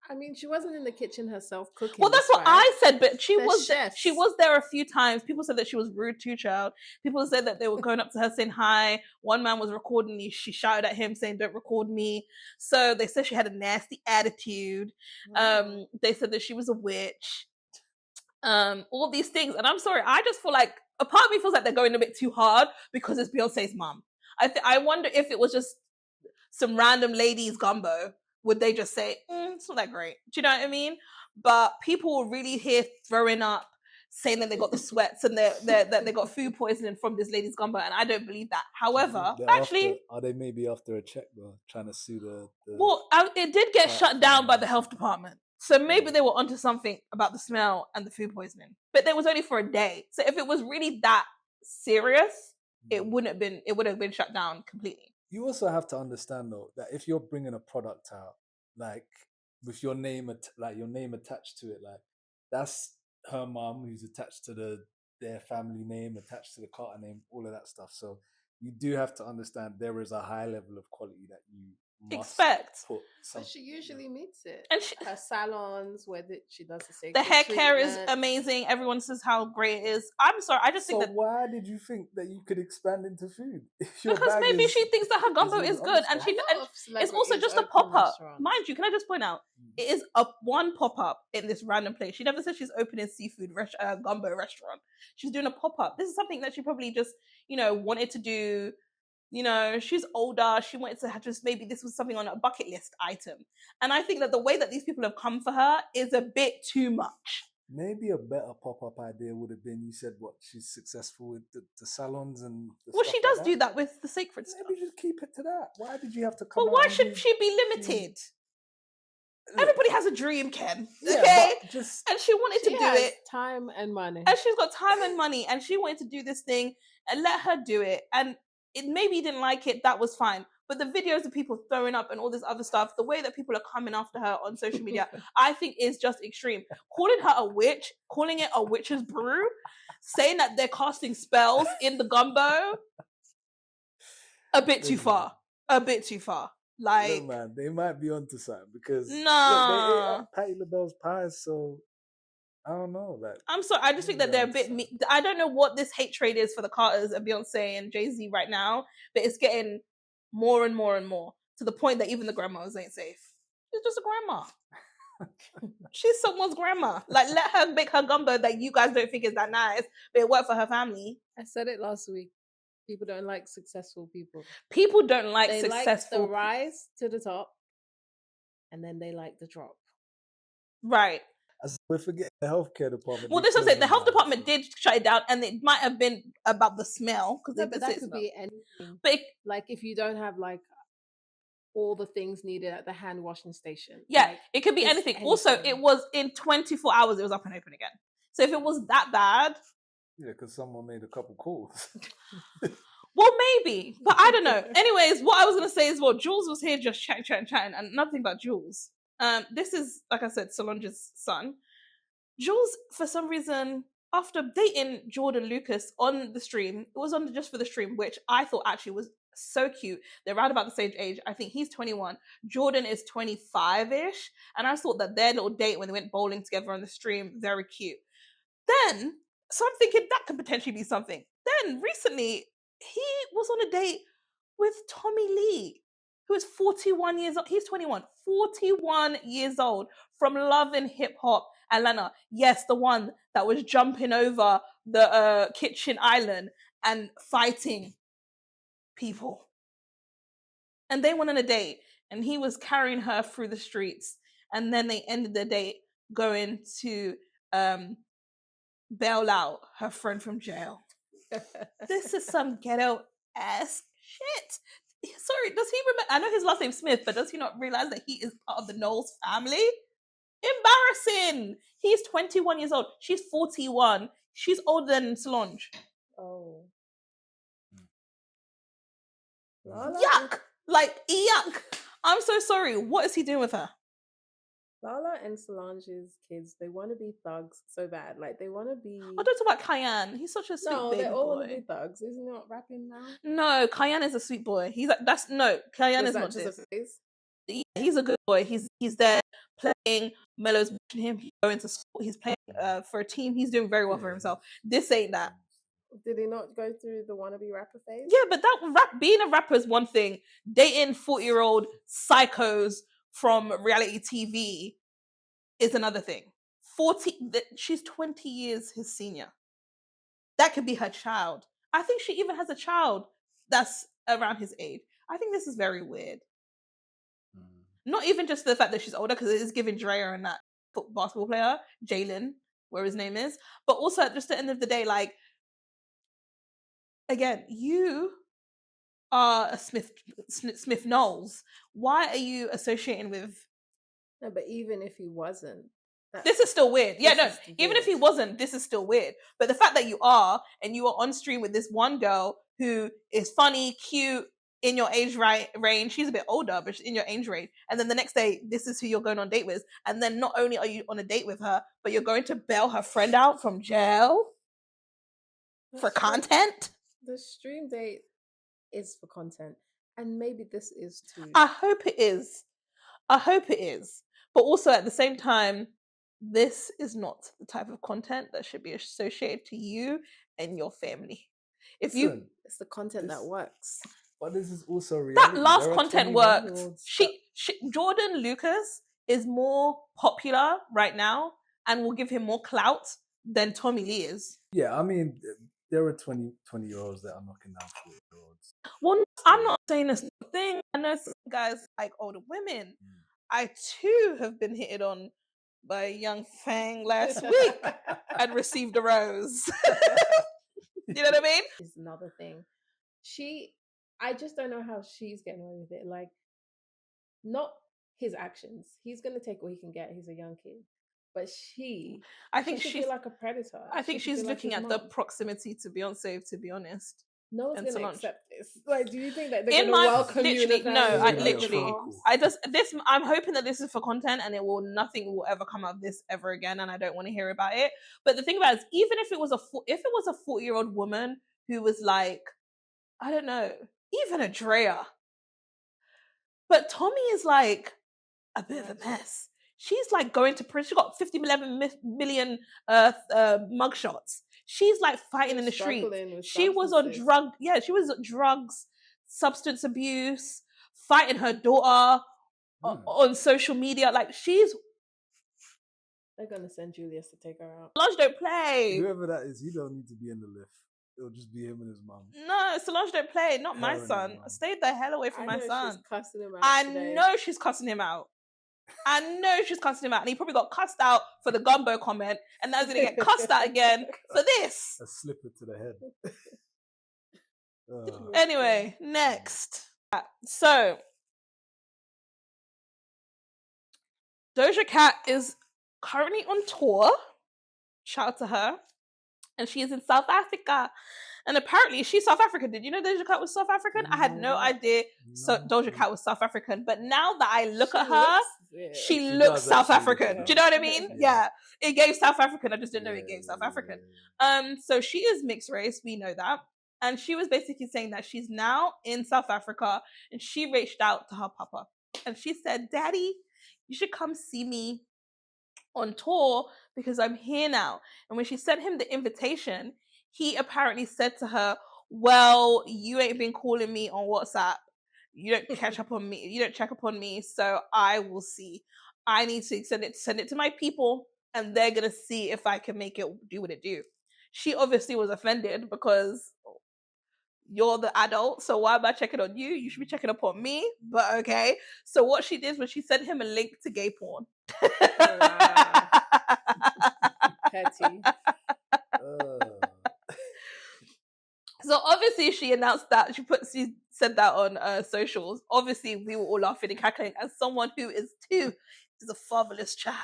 I mean, she wasn't in the kitchen herself cooking. Well, that's what right? I said, but she They're was chefs. she was there a few times. People said that she was rude to child. People said that they were going up to her saying hi. One man was recording me. She shouted at him saying, "Don't record me." So they said she had a nasty attitude. Wow. They said that she was a witch. All these things, and I'm sorry, I just feel like a part of me feels like they're going a bit too hard because it's Beyonce's mum. I wonder if it was just some random ladies gumbo, would they just say, it's not that great? Do you know what I mean? But people were really here throwing up, saying that they got the sweats and that they got food poisoning from this lady's gumbo, and I don't believe that. However, They're actually, are they maybe after a check though, trying to sue the well, it did get shut down by the health department. So maybe Yeah. they were onto something about the smell and the food poisoning. But it was only for a day. So if it was really that serious, it would have been shut down completely. You also have to understand though that if you're bringing a product out, like with your name, your name attached to it, like that's her mom who's attached to their family name, attached to the Carter name, all of that stuff. So you do have to understand there is a high level of quality that you must Expect. put But some. she usually meets it. And Her salons, where she does the sacred the hair care is treatments. amazing. Everyone says how great it is. I'm sorry, I just So think that why did you think that you could expand into food? If your because bag maybe is- she thinks that her gumbo with is other good, stuff. and she A lot and of it's also celebrities just a open pop-up. restaurants. Mind you, can I just point out, it is a one pop-up in this random place. She never said she's opening seafood gumbo restaurant. She's doing a pop-up. This is something that she probably just, wanted to do. She's older. She wanted to have just, maybe this was something on a bucket list item. And I think that the way that these people have come for her is a bit too much. Maybe a better pop-up idea would have been, you said what, she's successful with the salons and the Well, stuff she like does do that with the sacred stuff. Maybe just keep it to that. Why did you have to come But out why and should do- she be limited? Look, Everybody has a dream, Ken. yeah, Okay? but just And she wanted She to do has it. time and money. And she's got time and money, and she wanted to do this thing, and let her do it. And maybe you didn't like it, that was fine. But the videos of people throwing up and all this other stuff, the way that people are coming after her on social media, I think is just extreme. Calling her a witch, calling it a witch's brew, saying that they're casting spells in the gumbo, a bit too far. A bit too far. Like, look, man, they might be onto something because look, they ate nah. up Patti LaBelle's pies, so I don't know. Like, I'm sorry, I just think that they're a bit I don't know what this hate trade is for the Carters and Beyonce and Jay-Z right now, but it's getting more and more and more to the point that even the grandmas ain't safe. She's just a grandma. She's someone's grandma. Like, let her make her gumbo that you guys don't think is that nice, but it worked for her family. I said it last week. People don't like successful people. People don't like They successful like the rise to the top, and then they like the drop. right. as we're forgetting the healthcare department. Well, they this was it. The closed health down, department so- did shut it down, and it might have been about the smell because No, they but did that say could smell. be anything. But Like if you don't have like all the things needed at the hand washing station. yeah, Like, it could be it's anything. Also, anything. it was in 24 hours. It was up and open again. So if it was that bad, Yeah, because someone made a couple calls. well, maybe. But I don't know. Anyways, what I was gonna say is, well, Julz was here just chatting, and nothing about Julz. This is, like I said, Solange's son. Julz, for some reason, after dating Jordan Lucas on the stream, it was on just for the stream, which I thought actually was so cute. They're right about the same age. I think he's 21. Jordan is 25-ish. And I thought that their little date when they went bowling together on the stream, very cute. Then, so I'm thinking that could potentially be something. Then, recently, he was on a date with Tommie Lee, who is 41 years old. He's 21. 41 years old, from Love and Hip Hop. Atlanta. Yes, the one that was jumping over the kitchen island and fighting people. And they went on a date, and he was carrying her through the streets, and then they ended the date going to bail out her friend from jail. This is some ghetto-ass shit. Sorry, does he remember? I know his last name's Smith, but does he not realize that he is part of the Knowles family? Embarrassing. He's 21 years old. She's 41. She's older than Solange. Oh. Yuck! Like, yuck! I'm so sorry. What is he doing with her? Lala and Solange's kids, they want to be thugs so bad. Like, they want to be... Oh, don't talk about Cayenne. He's such a sweet baby boy. No, they all want to be thugs. Isn't he not rapping now? No, Cayenne is a sweet boy. He's like, Cayenne is not just a face? Yeah, he's a good boy. He's there playing. Melo's watching him. He's going to school. He's playing for a team. He's doing very well for himself. This ain't that. Did he not go through the wannabe rapper phase? Yeah, but being a rapper is one thing. Dating 40-year-old psychos from reality TV is another thing. She's 20 years his senior. That could be her child. I think she even has a child that's around his age. I think this is very weird. Not even just the fact that she's older, because it is giving Drea and that basketball player, Jalen, where his name is. But also, just at the end of the day, like, again, you are a Smith Knowles. Why are you associating with... No, but even if he wasn't... This is still weird. Yeah, no, even if he wasn't, this is still weird. But the fact that you are, and you are on stream with this one girl who is funny, cute, in your age range, she's a bit older, but she's in your age range. And then the next day, this is who you're going on a date with. And then not only are you on a date with her, but you're going to bail her friend out from jail for content. The stream date is for content. And maybe this is too. I hope it is. But also at the same time, this is not the type of content that should be associated to you and your family. It's the content that works. But this is also reality. That last content worked. Jordan Lucas is more popular right now and will give him more clout than Tommie Lee is. Yeah, I mean, there are 20-year-olds that are knocking down 40-year-olds. Well, I'm not saying this thing. I know some guys like older women. I too have been hit on by a young fang last week and received a rose. You know what I mean? It's another thing. I just don't know how she's getting away with it. Like, not his actions. He's going to take what he can get. He's a young kid. But I think she's like a predator. I think she's looking at the proximity to Beyonce, to be honest. No one's going to accept this. Like, do you think that they're going to welcome you? I'm hoping that this is for content and nothing will ever come out of this ever again, and I don't want to hear about it. But the thing about it is, even if it was a 40-year-old woman who was like, I don't know, even a Drea. But Tommie is like a bit of a mess. She's like going to prison. She got 11 million mugshots. She's like fighting in the street. She was on drugs, substance abuse, fighting her daughter on social media. Like, they're gonna send Julius to take her out. Solange don't play. Whoever that is, he don't need to be in the lift. It'll just be him and his mum. No, Solange don't play. Not my son. Stay the hell away from my son. She's cussing him out I today. know she's cussing him out. And he probably got cussed out for the Gumbo comment, and now he's gonna get cussed out again for this. A slipper to the head. Anyway, next. So, Doja Cat is currently on tour. Shout out to her. And she is in South Africa. And apparently she's South African. Did you know Doja Cat was South African? I had no idea Doja Cat was South African. But now that I look at her, she looks South African. Do you know what I mean? Yeah. It gave South African. I just didn't know it gave South African. So she is mixed race. We know that. And she was basically saying that she's now in South Africa, and she reached out to her papa. And she said, Daddy, you should come see me on tour because I'm here now. And when she sent him the invitation, he apparently said to her, well, you ain't been calling me on WhatsApp. You don't catch up on me. You don't check up on me. So I will see. I need to send it to my people and they're gonna see if I can make it do what it do. She obviously was offended because you're the adult, so why am I checking on you? You should be checking up on me. But okay. So what she did was she sent him a link to gay porn. Wow. Petty. So obviously she announced that she said that on socials. Obviously we were all laughing and cackling. As someone who is a fatherless child,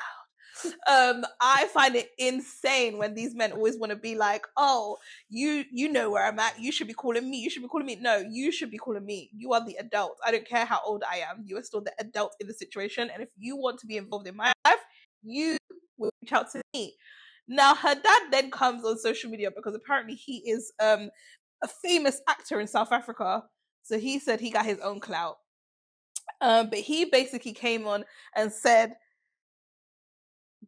I find it insane when these men always want to be like, oh, you know where I'm at. You should be calling me. You should be calling me. No, you should be calling me. You are the adult. I don't care how old I am. You are still the adult in the situation. And if you want to be involved in my life, you will reach out to me. Now her dad then comes on social media because apparently he is a famous actor in South Africa. So he said he got his own clout. But he basically came on and said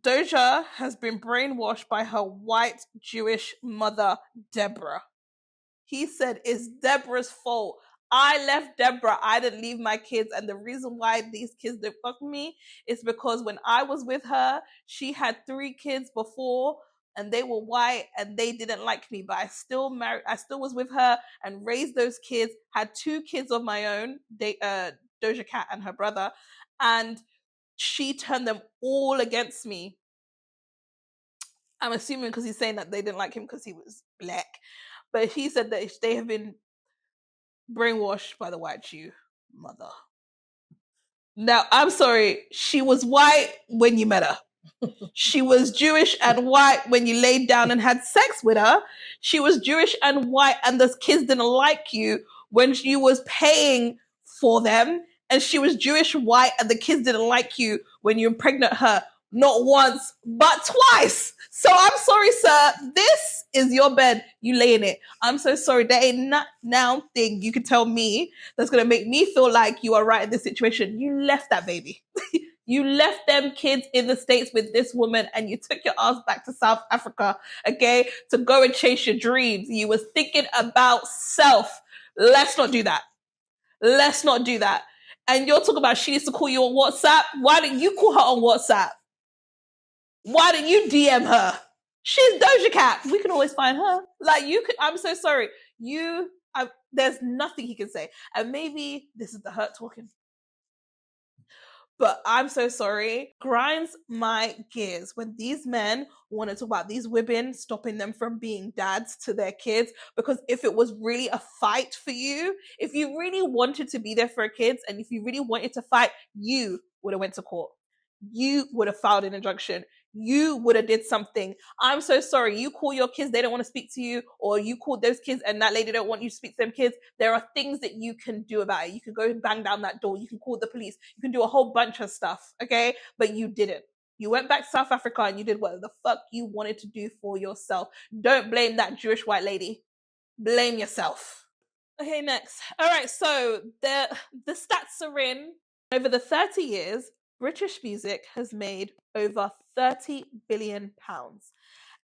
Doja has been brainwashed by her white Jewish mother, Deborah. He said, it's Deborah's fault. I left Deborah. I didn't leave my kids. And the reason why these kids don't fuck with me is because when I was with her, she had 3 kids before and they were white and they didn't like me. But I still was with her and raised those kids, had 2 kids of my own, Doja Cat and her brother. And she turned them all against me. I'm assuming because he's saying that they didn't like him because he was black. But he said that they have been brainwashed by the white Jew mother. Now, I'm sorry. She was white when you met her. She was Jewish and white when you laid down and had sex with her. She was Jewish and white and those kids didn't like you when you was paying for them. And she was Jewish, white, and the kids didn't like you when you impregnated her. Not once, but twice. So I'm sorry, sir. This is your bed. You lay in it. I'm so sorry. There ain't not now thing you can tell me that's going to make me feel like you are right in this situation. You left that baby. You left them kids in the States with this woman and you took your ass back to South Africa, okay, to go and chase your dreams. You was thinking about self. Let's not do that. Let's not do that. And you're talking about she needs to call you on WhatsApp. Why didn't you call her on WhatsApp? Why didn't you DM her? She's Doja Cat. We can always find her. Like you could. I'm so sorry. There's nothing he can say. And maybe this is the hurt talking. But I'm so sorry. Grinds my gears when these men want to talk about these women stopping them from being dads to their kids. Because if it was really a fight for you, if you really wanted to be there for your kids, and if you really wanted to fight, you would have went to court. You would have filed an injunction. You would have did something. I'm so sorry. You call your kids, they don't want to speak to you, or you call those kids and that lady don't want you to speak to them kids. There are things that you can do about it. You can go and bang down that door. You can call the police. You can do a whole bunch of stuff, okay? But you didn't. You went back to South Africa and you did what the fuck you wanted to do for yourself. Don't blame that Jewish white lady. Blame yourself. Okay, next. All right, so the stats are in. Over the 30 years, British music has made over £30 billion.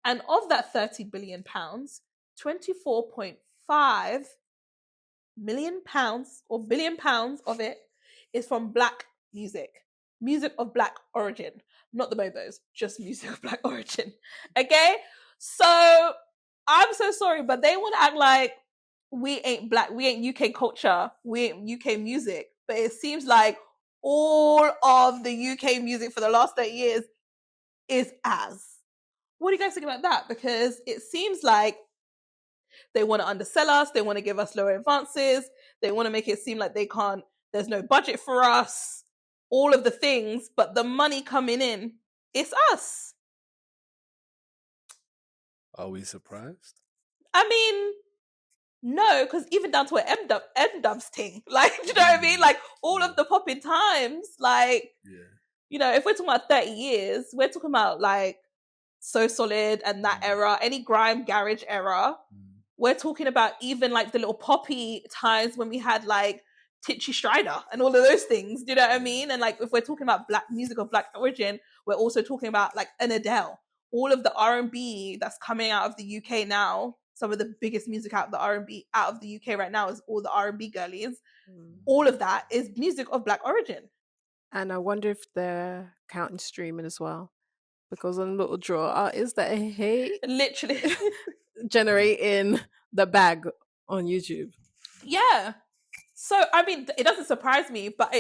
And of that £30 billion, £24.5 million or billion pounds of it is from Black music of Black origin, not the Bobos, just music of Black origin. Okay? So I'm so sorry, but they want to act like we ain't Black, we ain't UK culture, we ain't UK music. But it seems like all of the UK music for the last 30 years is as. What do you guys think about that? Because it seems like they want to undersell us, they want to give us lower advances, they want to make it seem like there's no budget for us, all of the things, but the money coming in, it's us. Are we surprised? I mean, no, because even down to an M-Dubs thing. Like, do you know what I mean? Like, all of the popping times, like, you know, if we're talking about 30 years, we're talking about, like, So Solid and that era, any grime garage era. We're talking about even, like, the little poppy times when we had, like, Titchy Strider and all of those things. Do you know what I mean? And, like, if we're talking about Black music of Black origin, we're also talking about, like, an Adele. All of the R&B that's coming out of the UK now, some of the biggest music out of the R&B out of the UK right now is all the R&B girlies. All of that is music of Black origin. And I wonder if they're counting streaming as well, because on little draw artists that I hate Literally. generating the bag on YouTube. Yeah. So I mean, it doesn't surprise me, but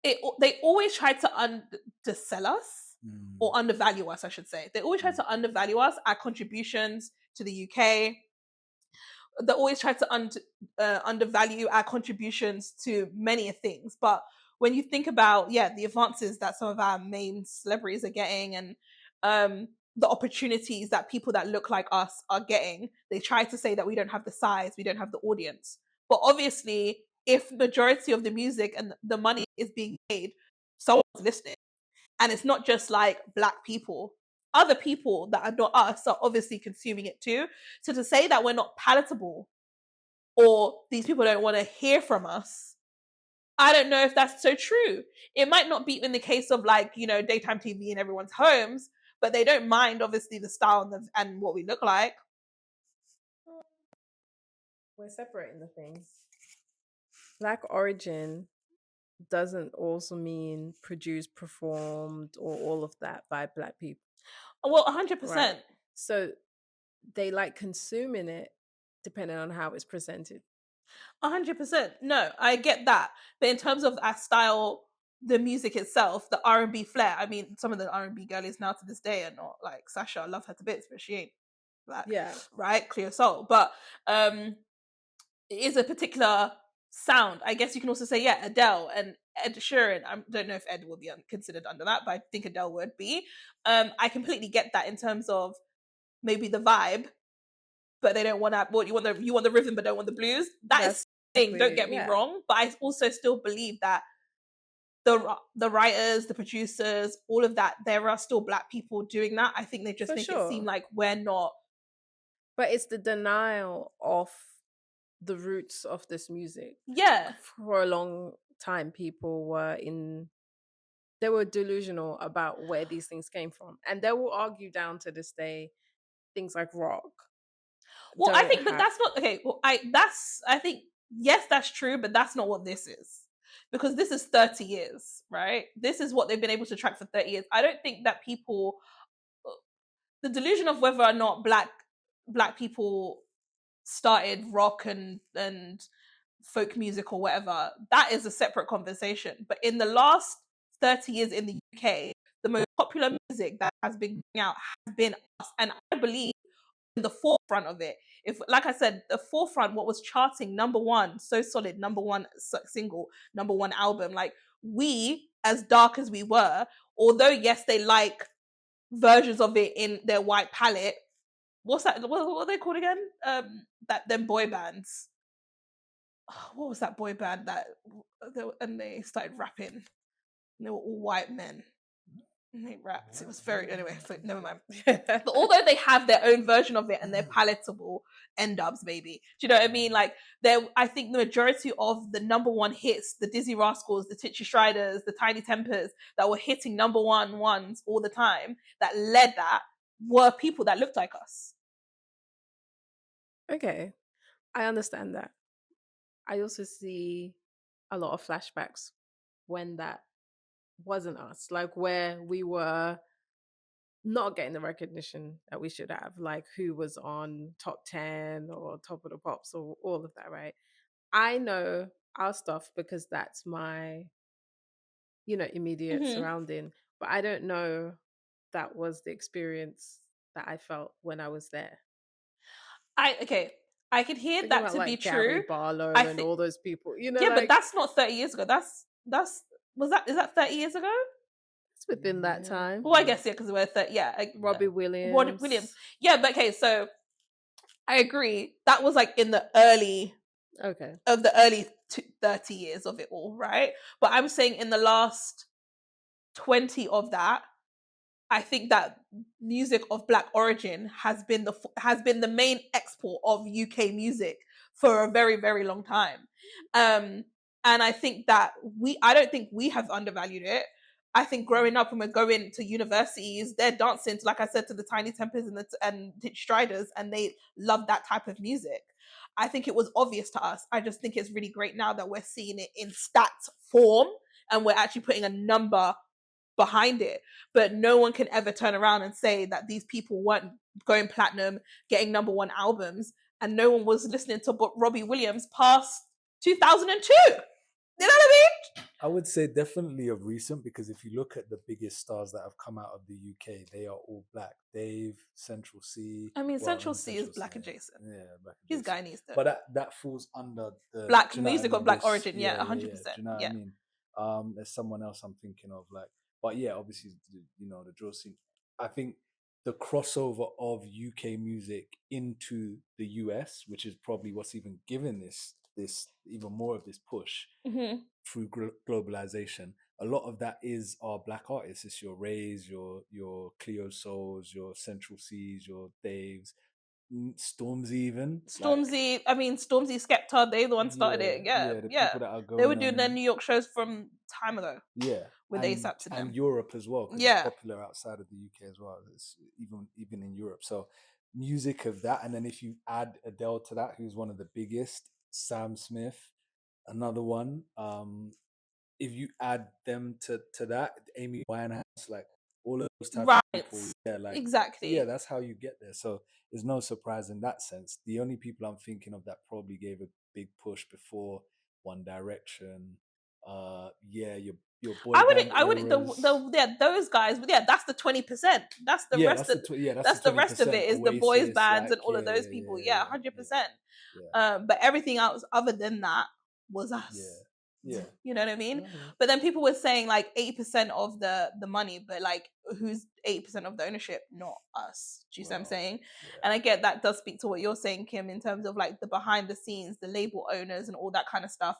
they always try to undersell us or undervalue us, I should say. They always try to undervalue us, our contributions to the UK. They always try to undervalue our contributions to many things. But when you think about, the advances that some of our main celebrities are getting, and the opportunities that people that look like us are getting, they try to say that we don't have the size, we don't have the audience. But obviously, if majority of the music and the money is being made, someone's listening. And it's not just like Black people. Other people that are not us are obviously consuming it too. So to say that we're not palatable or these people don't want to hear from us, I don't know if that's so true. It might not be in the case of like, daytime TV in everyone's homes, but they don't mind obviously the style and what we look like. We're separating the things. Black origin doesn't also mean produced, performed, or all of that by Black people. Well, 100%. Right. So they like consuming it depending on how it's presented. 100%. No, I get that. But in terms of our style, the music itself, the R&B flair, I mean, some of the R&B girlies now to this day are not like Sasha. I love her to bits, but she ain't Black. Yeah. Right? Clear soul. But it is a particular sound. I guess you can also say, Adele and Ed Sheeran. I don't know if Ed will be considered under that, but I think Adele would be. I completely get that in terms of maybe the vibe, but they don't want that. Well, you want the rhythm, but don't want the blues. That's the thing. Don't get me wrong, but I also still believe that the writers, the producers, all of that, there are still Black people doing that. I think they just make it seem like we're not. But it's the denial of the roots of this music. Yeah. For a long time, people they were delusional about where these things came from, and they will argue down to this day things like rock. Well, I think, but that's not okay. Well, I think yes, that's true, but that's not what this is, because this is 30 years, right? This is what they've been able to track for 30 years. I don't think that people, the delusion of whether or not black people started rock and folk music or whatever, that is a separate conversation. But in the last 30 years in the UK, the most popular music that has been going out has been us, and I believe in the forefront of it. If, like I said, the forefront, what was charting number one, so solid, number one single, number one album, like we, as dark as we were, although yes, they like versions of it in their white palette. What's that? What are they called again? Them boy bands. What was that boy band that they started rapping? They were all white men. And they rapped. It was very anyway. So never mind. But although they have their own version of it and they're palatable end ups, maybe. Do you know what I mean? Like I think the majority of the number one hits, the Dizzy Rascals, the Titchy Striders, the Tiny Tempers that were hitting number ones all the time, that led that, were people that looked like us. Okay, I understand that. I also see a lot of flashbacks when that wasn't us, like where we were not getting the recognition that we should have, like who was on top 10 or top of the pops or all of that, right? I know our stuff because that's my, immediate surrounding, but I don't know that was the experience that I felt when I was there. I could hear that about, to be true. Barlow and all those people, but that's not 30 years ago. Is that 30 years ago? It's within that time. Well, I guess because we're 30. Yeah, Robbie Williams. Yeah, but okay, so I agree. That was like in the early 30 years of it all, right? But I'm saying in the last 20 of that, I think that music of Black origin has been the main export of UK music for a very, very long time. And I think that I don't think we have undervalued it. I think growing up when we're going to universities, they're dancing, like I said, to the Tiny Tempers and Titchy Striders, and they love that type of music. I think it was obvious to us. I just think it's really great now that we're seeing it in stats form and we're actually putting a number behind it, but no one can ever turn around and say that these people weren't going platinum, getting #1 albums, and no one was listening to Robbie Williams past 2002. You know what I mean? I would say definitely of recent, because if you look at the biggest stars that have come out of the UK, they are all black. Dave, Central C. I mean, Central C is black adjacent. Yeah, black His adjacent. guy needs to. But that falls under the black do you know music what I of mean? black This- origin. Yeah, 100%. Do you know what I mean? There's someone else I'm thinking of, like, but yeah, obviously, you know, the drill scene. I think the crossover of UK music into the US, which is probably what's even given this even more of this push through globalization. A lot of that is our black artists. It's your Rays, your Cleo Souls, your Central C's, your Daves, Stormzy even. Stormzy, I mean, Stormzy, Skepta, they the ones started it. Yeah, the people that are going. They were doing their New York shows from time ago. Yeah, with ASAP to them. And Europe as well. Yeah, it's popular outside of the UK as well. It's even in Europe. So music of that, and then if you add Adele to that, who's one of the biggest, Sam Smith, another one. If you add them to that, Amy Winehouse, like all of those types of people, yeah, like exactly. Yeah, that's how you get there. So there's no surprise in that sense. The only people I'm thinking of that probably gave a big push before One Direction, your boy. I wouldn't. Those guys. Yeah, that's the 20%. That's the rest of. That's the rest of it is the boys bands and all of those people. 100%. But everything else other than that was us. Yeah. You know what I mean? Mm-hmm. But then people were saying like 80% of the money, but like who's 80% of the ownership? Not us. Do you see what I'm saying? Yeah. And I get that does speak to what you're saying, Kim, in terms of like the behind the scenes, the label owners and all that kind of stuff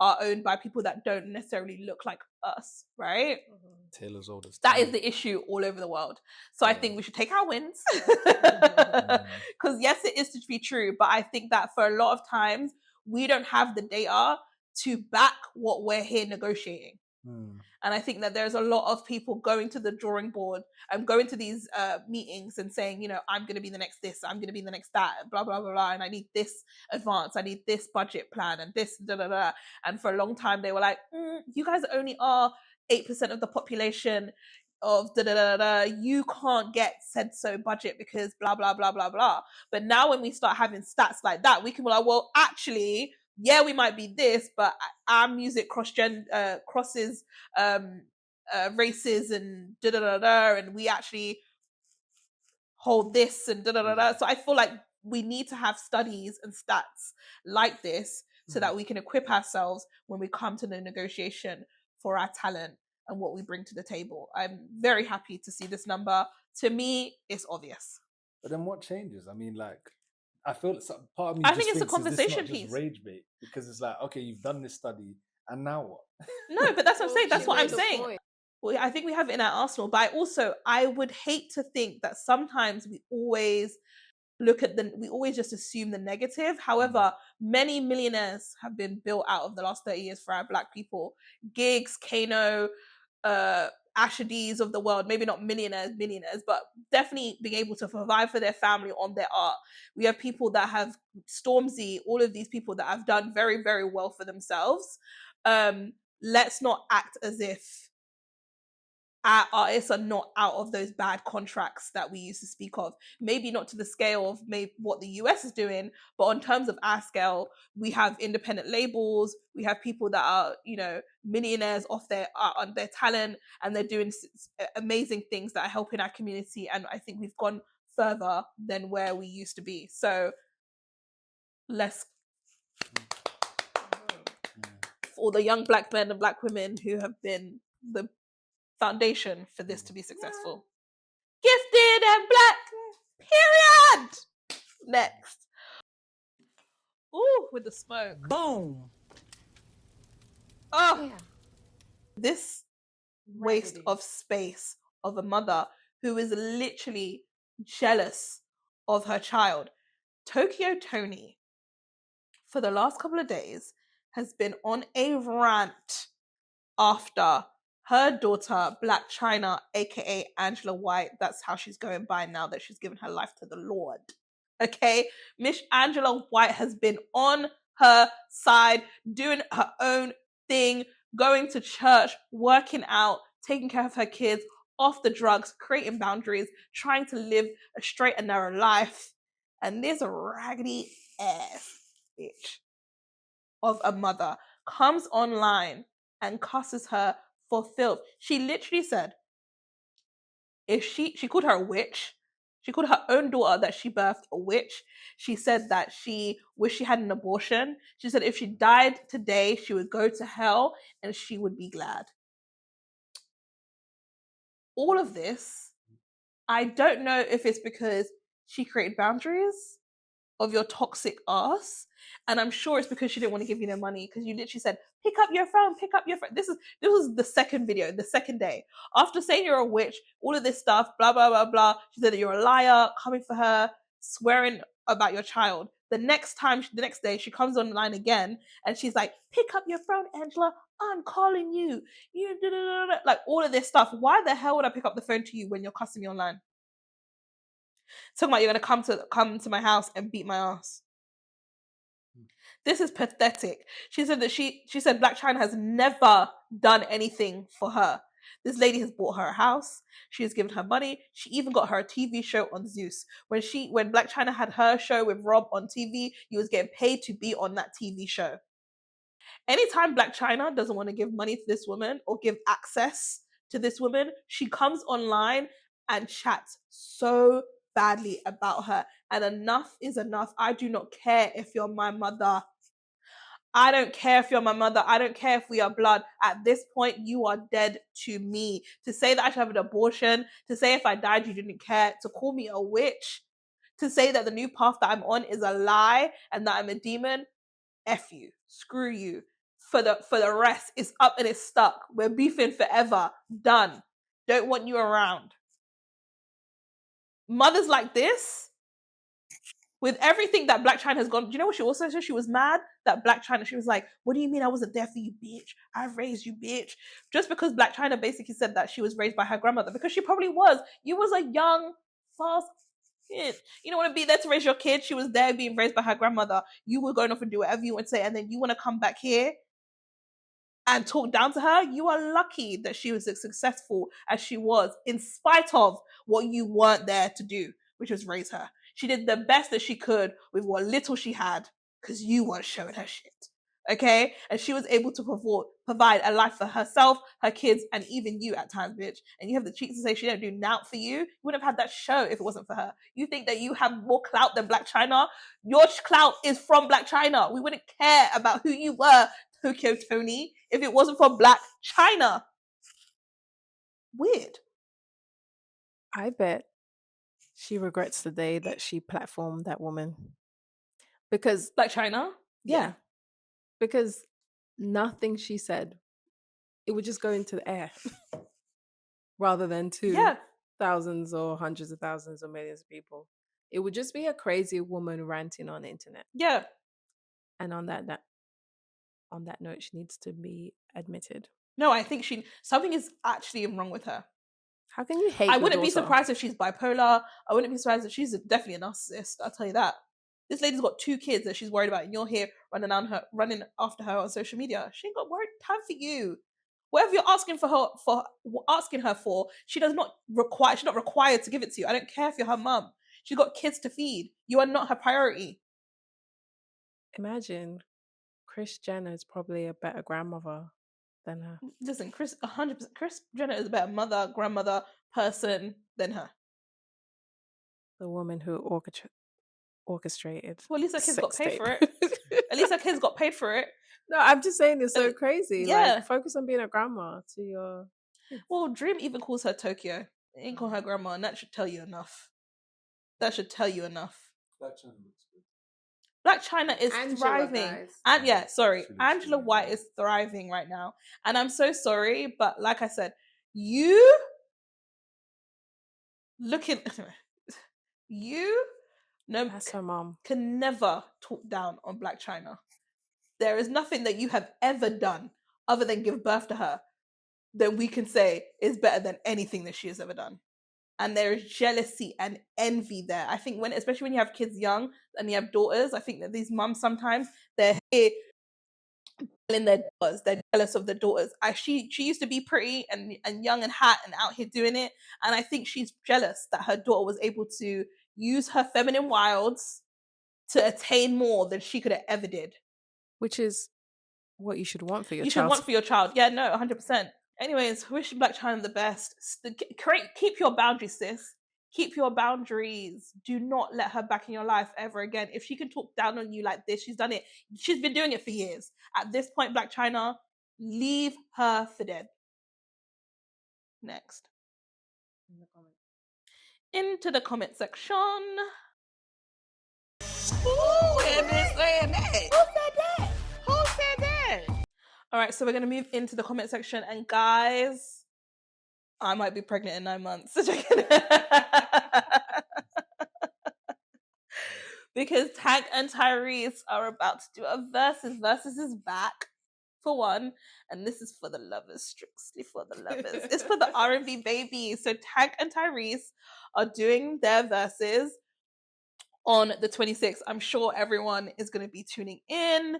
are owned by people that don't necessarily look like us, right? Mm-hmm. Taylor's oldest. That is the issue all over the world. So I think we should take our wins. Because yes, it is to be true, but I think that for a lot of times we don't have the data to back what we're here negotiating. And I think that there's a lot of people going to the drawing board and going to these meetings and saying, you know, I'm going to be the next this, I'm going to be the next that, blah, blah, blah, blah, and I need this advance, I need this budget plan and this, da, da, da. And for a long time, they were like, you guys only are 8% of the population of da, da, da, da. You can't get said so budget because blah, blah, blah, blah, blah. But now when we start having stats like that, we can be like, well, actually, yeah, we might be this, but our music crosses races and da da da da, and we actually hold this and da da da da. So I feel like we need to have studies and stats like this so that we can equip ourselves when we come to the negotiation for our talent and what we bring to the table. I'm very happy to see this number. To me, it's obvious. But then what changes? I mean, like, I feel part of me. I think it's a conversation piece. Rage bait, because it's like, okay, you've done this study, and now what? No, but that's what I'm saying. That's what I'm saying. Well, I think we have it in our arsenal, but I would hate to think that sometimes we always we always just assume the negative. However, many millionaires have been built out of the last 30 years for our Black people. Gigs, Kano, Ashadies of the world, maybe not millionaires, but definitely being able to provide for their family on their art. We have people that have Stormzy, all of these people that have done very, very well for themselves. Let's not act as if our artists are not out of those bad contracts that we used to speak of. Maybe not to the scale of maybe what the US is doing, but on terms of our scale, we have independent labels, we have people that are, you know, millionaires off their art, on their talent, and they're doing amazing things that are helping our community. And I think we've gone further than where we used to be. So let's, for the young Black men and Black women who have been the foundation for this to be successful. Gifted and Black, period. Next. Ooh, with the smoke. Boom. Oh, yeah. This waste of space of a mother who is literally jealous of her child. Tokyo Toni, for the last couple of days, has been on a rant after her daughter, Blac Chyna, aka Angela White, that's how she's going by now that she's given her life to the Lord. Okay? Miss Angela White has been on her side, doing her own thing, going to church, working out, taking care of her kids, off the drugs, creating boundaries, trying to live a straight and narrow life. And this raggedy ass bitch of a mother comes online and cusses her for filth. She literally said, if she called her a witch. She called her own daughter that she birthed a witch. She said that she wished she had an abortion. She said if she died today, she would go to hell and she would be glad. All of this, I don't know if it's because she created boundaries of your toxic ass, and I'm sure it's because she didn't want to give you no money, because you literally said, pick up your phone. This was the second video, the second day. After saying you're a witch, all of this stuff, blah, blah, blah, blah. She said that you're a liar, coming for her, swearing about your child. The next day, she comes online again, and she's like, pick up your phone, Angela. I'm calling you. Like all of this stuff. Why the hell would I pick up the phone to you when you're cussing me online? Talking about you're gonna come to my house and beat my ass. This is pathetic. She said that she said Blac Chyna has never done anything for her. This lady has bought her a house. She has given her money. She even got her a TV show on Zeus. When Blac Chyna had her show with Rob on TV, you was getting paid to be on that TV show. Anytime Blac Chyna doesn't want to give money to this woman or give access to this woman, she comes online and chats so badly about her. And enough is enough. I do not care if you're my mother. I don't care if you're my mother. I don't care if we are blood. At this point, you are dead to me. To say that I should have an abortion, to say if I died you didn't care, to call me a witch, to say that the new path that I'm on is a lie and that I'm a demon, F you. Screw you. For the rest, it's up and it's stuck. We're beefing forever. Done. Don't want you around. Mothers like this, with everything that Blac Chyna has gone, do you know what she also said? She was mad that Blac Chyna, she was like, what do you mean I wasn't there for you, bitch? I raised you, bitch. Just because Blac Chyna basically said that she was raised by her grandmother, because she probably was. You was a young, fast kid. You don't want to be there to raise your kid. She was there being raised by her grandmother. You were going off and do whatever you want to say, and then you want to come back here and talk down to her. You are lucky that she was as successful as she was, in spite of what you weren't there to do, which was raise her. She did the best that she could with what little she had, because you weren't showing her shit. Okay? And she was able to provide a life for herself, her kids, and even you at times, bitch. And you have the cheek to say she didn't do nout for you. You wouldn't have had that show if it wasn't for her. You think that you have more clout than Blac Chyna? Your clout is from Blac Chyna. We wouldn't care about who you were, Tokyo Toni, if it wasn't for Blac Chyna. Weird. I bet she regrets the day that she platformed that woman. Because Blac Chyna? yeah. Because nothing she said, it would just go into the air rather than to thousands or hundreds of thousands or millions of people. It would just be a crazy woman ranting on the internet. Yeah. And on that note, she needs to be admitted. No, I think something is actually wrong with her. How can you hate I wouldn't be surprised if she's bipolar. I wouldn't be surprised if she's definitely a narcissist. I'll tell you that. This lady's got 2 kids that she's worried about, and you're here running after her on social media. She ain't got time for you. Whatever you're asking her for, she's not required to give it to you. I don't care if you're her mum. She's got kids to feed. You are not her priority. Imagine Kris Jenner is probably a better grandmother than her. Listen, 100%. Kris Jenner is a better mother, grandmother, person than her. The woman who orchestrated. Well, at least her kids got paid for it. At least her kids got paid for it. No, I'm just saying it's so crazy. Yeah. Like, focus on being a grandma to your kids. Well, Dream even calls her Tokyo. They ain't call her grandma, and that should tell you enough. Blac Chyna looks good. Blac Chyna is thriving. And Angela White is thriving right now. And I'm so sorry, but like I said, you that's her mom, can never talk down on Blac Chyna. There is nothing that you have ever done other than give birth to her that we can say is better than anything that she has ever done. And there is jealousy and envy there. I think especially when you have kids young and you have daughters, I think that these mums sometimes, they're here in their daughters. They're jealous of their daughters. She used to be pretty and young and hot and out here doing it. And I think she's jealous that her daughter was able to use her feminine wilds to attain more than she could have ever did. Which is what you should want for your child. You should want for your child. Yeah, no, 100%. Anyways, wish Blac Chyna the best. Keep your boundaries, sis. Keep your boundaries. Do not let her back in your life ever again. If she can talk down on you like this, she's done it. She's been doing it for years. At this point, Blac Chyna, leave her for dead. Next. Into the comment section. Who had been saying that? Who said that? Who said that? All right, so we're going to move into the comment section. And guys, I might be pregnant in 9 months. Because Tank and Tyrese are about to do a Verzuz. Verzuz is back, for one. And this is for the lovers, strictly for the lovers. It's for the R&B babies. So Tank and Tyrese are doing their Verzuz on the 26th. I'm sure everyone is going to be tuning in.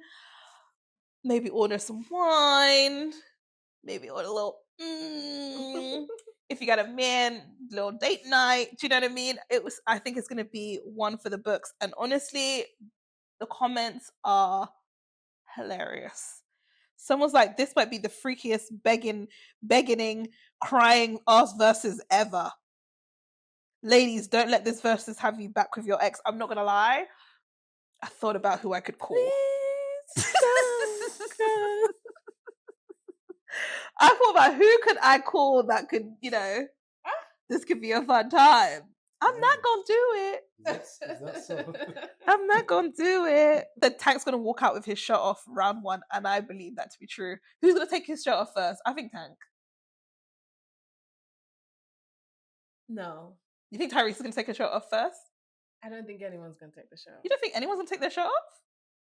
Maybe order some wine. Maybe order a little if you got a man, little date night. Do you know what I mean? I think it's going to be one for the books. And honestly, the comments are hilarious. Someone's like, this might be the freakiest begging, crying ass Verzuz ever. Ladies, don't let this Verzuz have you back with your ex. I'm not going to lie. I thought about who I could call. I thought about who could I call that could, this could be a fun time. I'm not gonna do it. Is that so? I'm not gonna do it. The Tank's gonna walk out with his shirt off round one, and I believe that to be true. Who's gonna take his shirt off first? I think Tank. No. You think Tyrese is gonna take his shirt off first? I don't think anyone's gonna take the shirt off. You don't think anyone's gonna take their shirt off?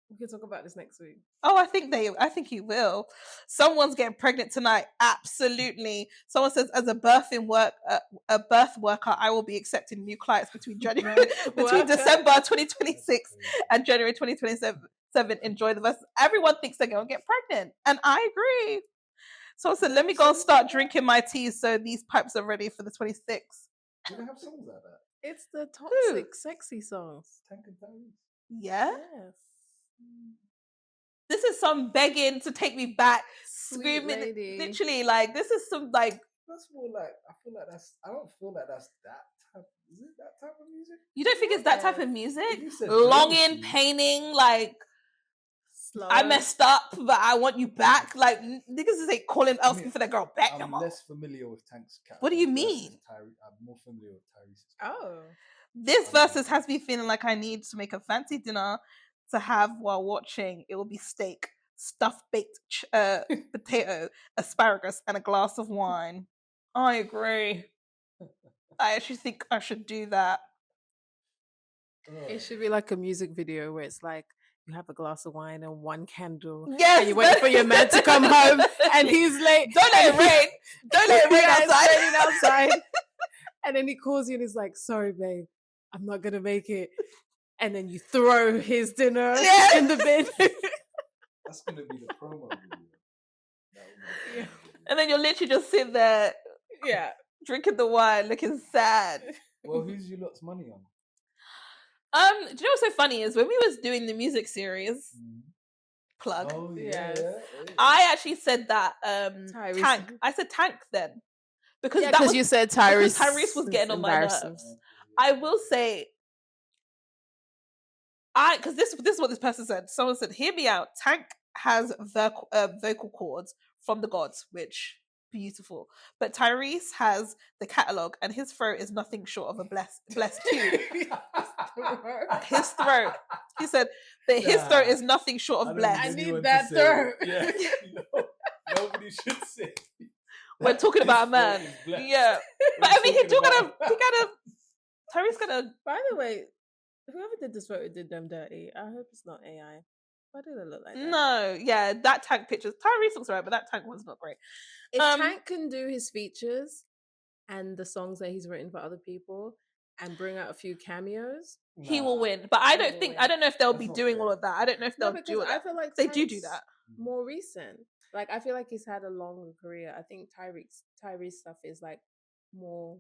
We can talk about this next week. Oh, I think he will. Someone's getting pregnant tonight. Absolutely. Someone says, as a birth worker, I will be accepting new clients between December 2026 and January 2027. Enjoy the Verzuz. Everyone thinks they're going to get pregnant. And I agree. Someone said, let me go and start drinking my tea so these pipes are ready for the 26th. Do they have songs like that? It's the toxic, sexy songs. Tank and Tyrese. Yeah? Yes. This is some begging to take me back, Sweet screaming. lady. Literally, like, this is some, like... That's more like, I don't feel like that's that type. Is it that type of music? You don't think it's that type of music? You said Longing, Jersey. painting, like... Slow. I messed up, but I want you back. Like, niggas is like asking for their girl back no I'm more. less familiar with Tank's catalog. What do you mean? I'm more familiar with Tyrese. Oh. This Verzuz has me feeling like I need to make a fancy dinner to have while watching. It will be steak, stuffed baked potato, asparagus, and a glass of wine. I agree. I actually think I should do that. It should be like a music video where it's like you have a glass of wine and one candle. Yes. And you wait for your man to come home and he's late. Don't let it rain. Don't let it rain outside. It's raining outside. And then he calls you and he's like, sorry, babe, I'm not going to make it. And then you throw his dinner in the bin. That's going to be the promo video. And then you're literally just sitting there, drinking the wine, looking sad. Well, who's your lot's money on? Do you know what's so funny is when we was doing the music series, plug. Oh yeah. I actually said that Tyrese. Tank. I said Tank then because you said Tyrese. Tyrese was getting on my nerves. I will say, because this is what this person said. Someone said, "Hear me out. Tank has vocal cords from the gods, which." Beautiful, but Tyrese has the catalog, and his throat is nothing short of a blessed too. His throat. He said that his throat is nothing short of blessed. I need that throat. Yeah, nobody should say. We're talking about a man. Yeah, but I mean, he gotta. Tyrese gotta. By the way, whoever did this photo did them dirty. I hope it's not AI. Why did it look like that? No, yeah, that Tank pictures. Tyrese looks right, but that Tank one's not great. If Tank can do his features and the songs that he's written for other people and bring out a few cameos, he will win. But I don't know if they'll be doing all of that. I don't know if they'll do it. I feel like they do that. more recent. Like, I feel like he's had a longer career. I think Tyrese stuff is like more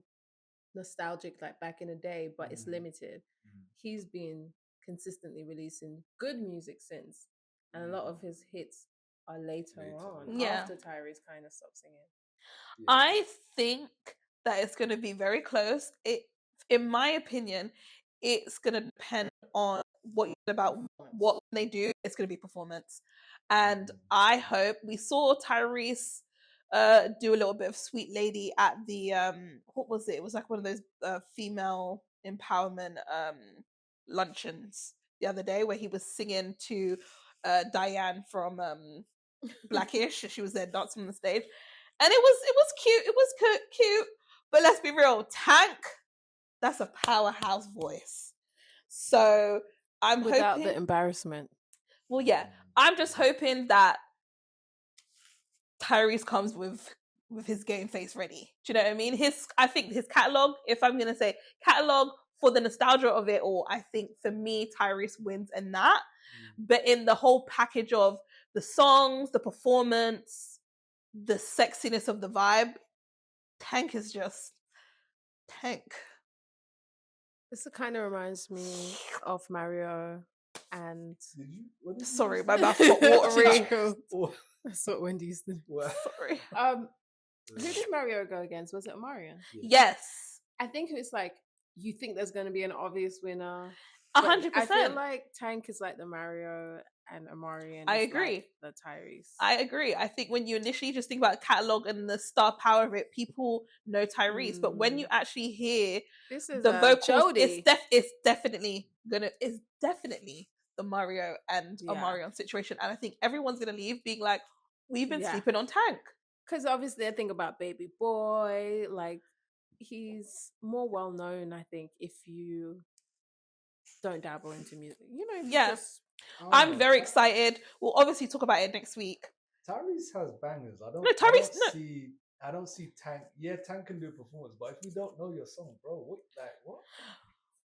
nostalgic, like back in the day, but it's limited. He's been consistently releasing good music since, and a lot of his hits are later on, Yeah. after Tyrese kind of stopped singing. I think that it's going to be very close. In my opinion, it's going to depend on what they do. It's going to be performance, and I hope we saw Tyrese do a little bit of Sweet Lady at the what was it? It was like one of those female empowerment luncheons the other day where he was singing to Diane from Blackish. She was there dancing on the stage. And it was cute. It was cute. But let's be real. Tank, that's a powerhouse voice. So I'm Without hoping the embarrassment. Well, yeah. I'm just hoping that Tyrese comes with his game face ready. Do you know what I mean? I think his catalog, if I'm gonna say catalog for the nostalgia of it all, I think for me, Tyrese wins in that. But in the whole package of the songs, the performance, the sexiness of the vibe, Tank is just Tank. This kind of reminds me of Mario and... Sorry, my mouth got watery. That's what Wendy used to do. Sorry. Who did Mario go against? Was it Omarion? Yes. I think it's like, you think there's going to be an obvious winner. 100%. I feel like Tank is like the Mario and Omarion. I agree. Like the Tyrese. I agree. I think when you initially just think about catalog and the star power of it, people know Tyrese. But when you actually hear the vocals, it's definitely the Mario and Omarion situation. And I think everyone's gonna leave being like, we've been sleeping on Tank. Because obviously I think about Baby Boy, like he's more well known, I think, if you don't dabble into music. You know, I'm very excited. We'll obviously talk about it next week. Tyrese has bangers. I don't see Tank. Yeah, Tank can do a performance, but if you don't know your song, bro, what?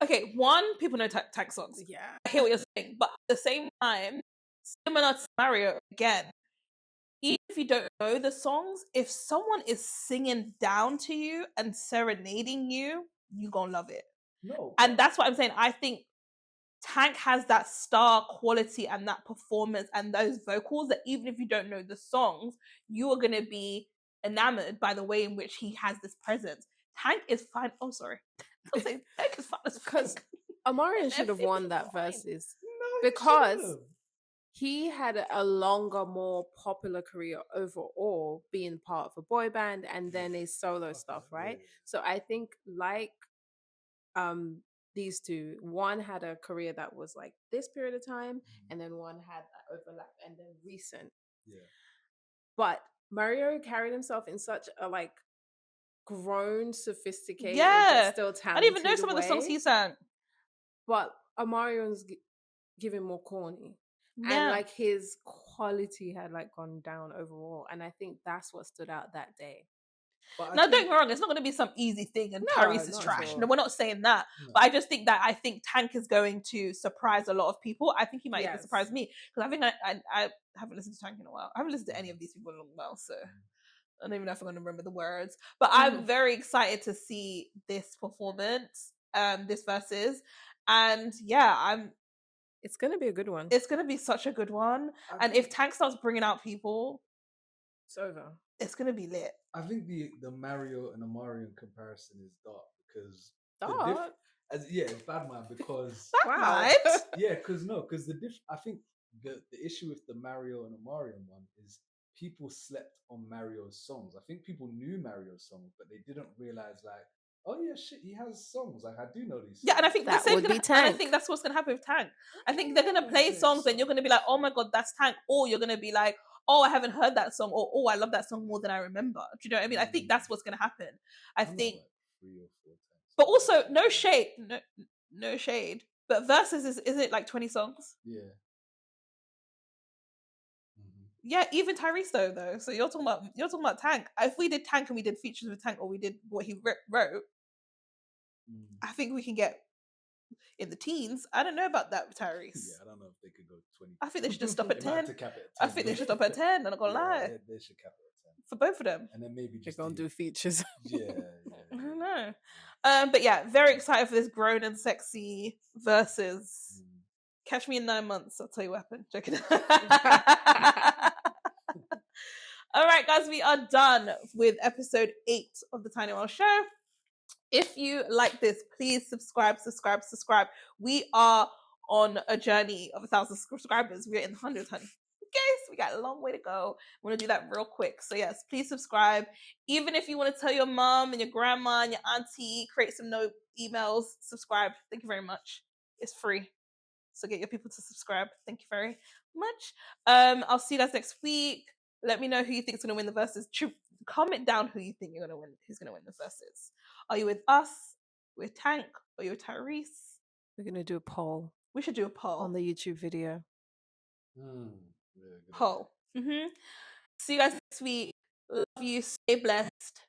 Okay, people know Tank songs. Yeah, I hear what you're saying, but at the same time, similar to Mario, again, even if you don't know the songs, if someone is singing down to you and serenading you, you're gonna love it. No, and that's what I'm saying. I think Tank has that star quality and that performance and those vocals that even if you don't know the songs, you are going to be enamored by the way in which he has this presence. Tank is fine. Oh, sorry. Tank is fine as because Omarion should have won that Verzuz because he had a longer, more popular career overall, being part of a boy band and then his solo stuff, right? So I think like these two, one had a career that was like this period of time, and then one had that overlap and then recent. Yeah. But Mario carried himself in such a like grown, sophisticated, but still talented. I didn't even know some of the songs he sang. But Omarion's giving more corny. And like his quality had like gone down overall. And I think that's what stood out that day. Now, don't get me wrong, it's not going to be some easy thing and Tyrese is trash. No, we're not saying that. No. But I just think that Tank is going to surprise a lot of people. I think he might even surprise me. Because I think I haven't listened to Tank in a while. I haven't listened to any of these people in a while. So I don't even know if I'm going to remember the words. But I'm very excited to see this performance, this Verzuz. And it's going to be a good one. It's going to be such a good one. And if Tank starts bringing out people, it's over. It's going to be lit. I think the Mario and Omarion comparison is dark because it's bad man because I think the issue with the Mario and Omarion one is people slept on Mario's songs. I think people knew Mario's songs, but they didn't realize like, oh yeah, shit, he has songs. Like I do know these songs. Yeah, and I think that would be Tank. And I think that's what's gonna happen with Tank. I think they're gonna play songs and you're gonna be like, oh my god, that's Tank, or you're gonna be like, oh, I haven't heard that song, or oh, I love that song more than I remember. Do you know what I mean? I think that's what's gonna happen. I think, like 3 or 4 times. But also, no shade. But Verzuz is it like 20 songs? Yeah. Yeah, even Tyrese though. So you're talking about Tank. If we did Tank and we did features with Tank, or we did what he wrote, I think we can get in the teens. I don't know about that with Tyrese. Yeah, I don't know if they could go 20. I think they should just stop at They might have 10. to cap it I at 10. think they should stop at 10. I'm not gonna lie. They should cap it at 10. For both of them. And then maybe They're just gonna do features. Yeah. I don't know. But yeah, very excited for this grown and sexy Verzuz. Catch me in 9 months. I'll tell you what happened. Joking. All right, guys, we are done with episode 8 of the Tiye Noelle Show. If you like this, please subscribe. We are on a journey of 1,000 subscribers. We're in the hundreds, honey. Okay, so we got a long way to go. We're going to do that real quick. So yes, please subscribe. Even if you want to tell your mom and your grandma and your auntie, create some note emails, subscribe. Thank you very much. It's free. So get your people to subscribe. Thank you very much. I'll see you guys next week. Let me know who you think is going to win the Verzuz. Comment down who you think you're going to win. Who's going to win the Verzuz? Are you with us, with Tank, or you with Tyrese? We're gonna do a poll. We should do a poll on the YouTube video. Poll. See you guys next week. Love you. Stay blessed.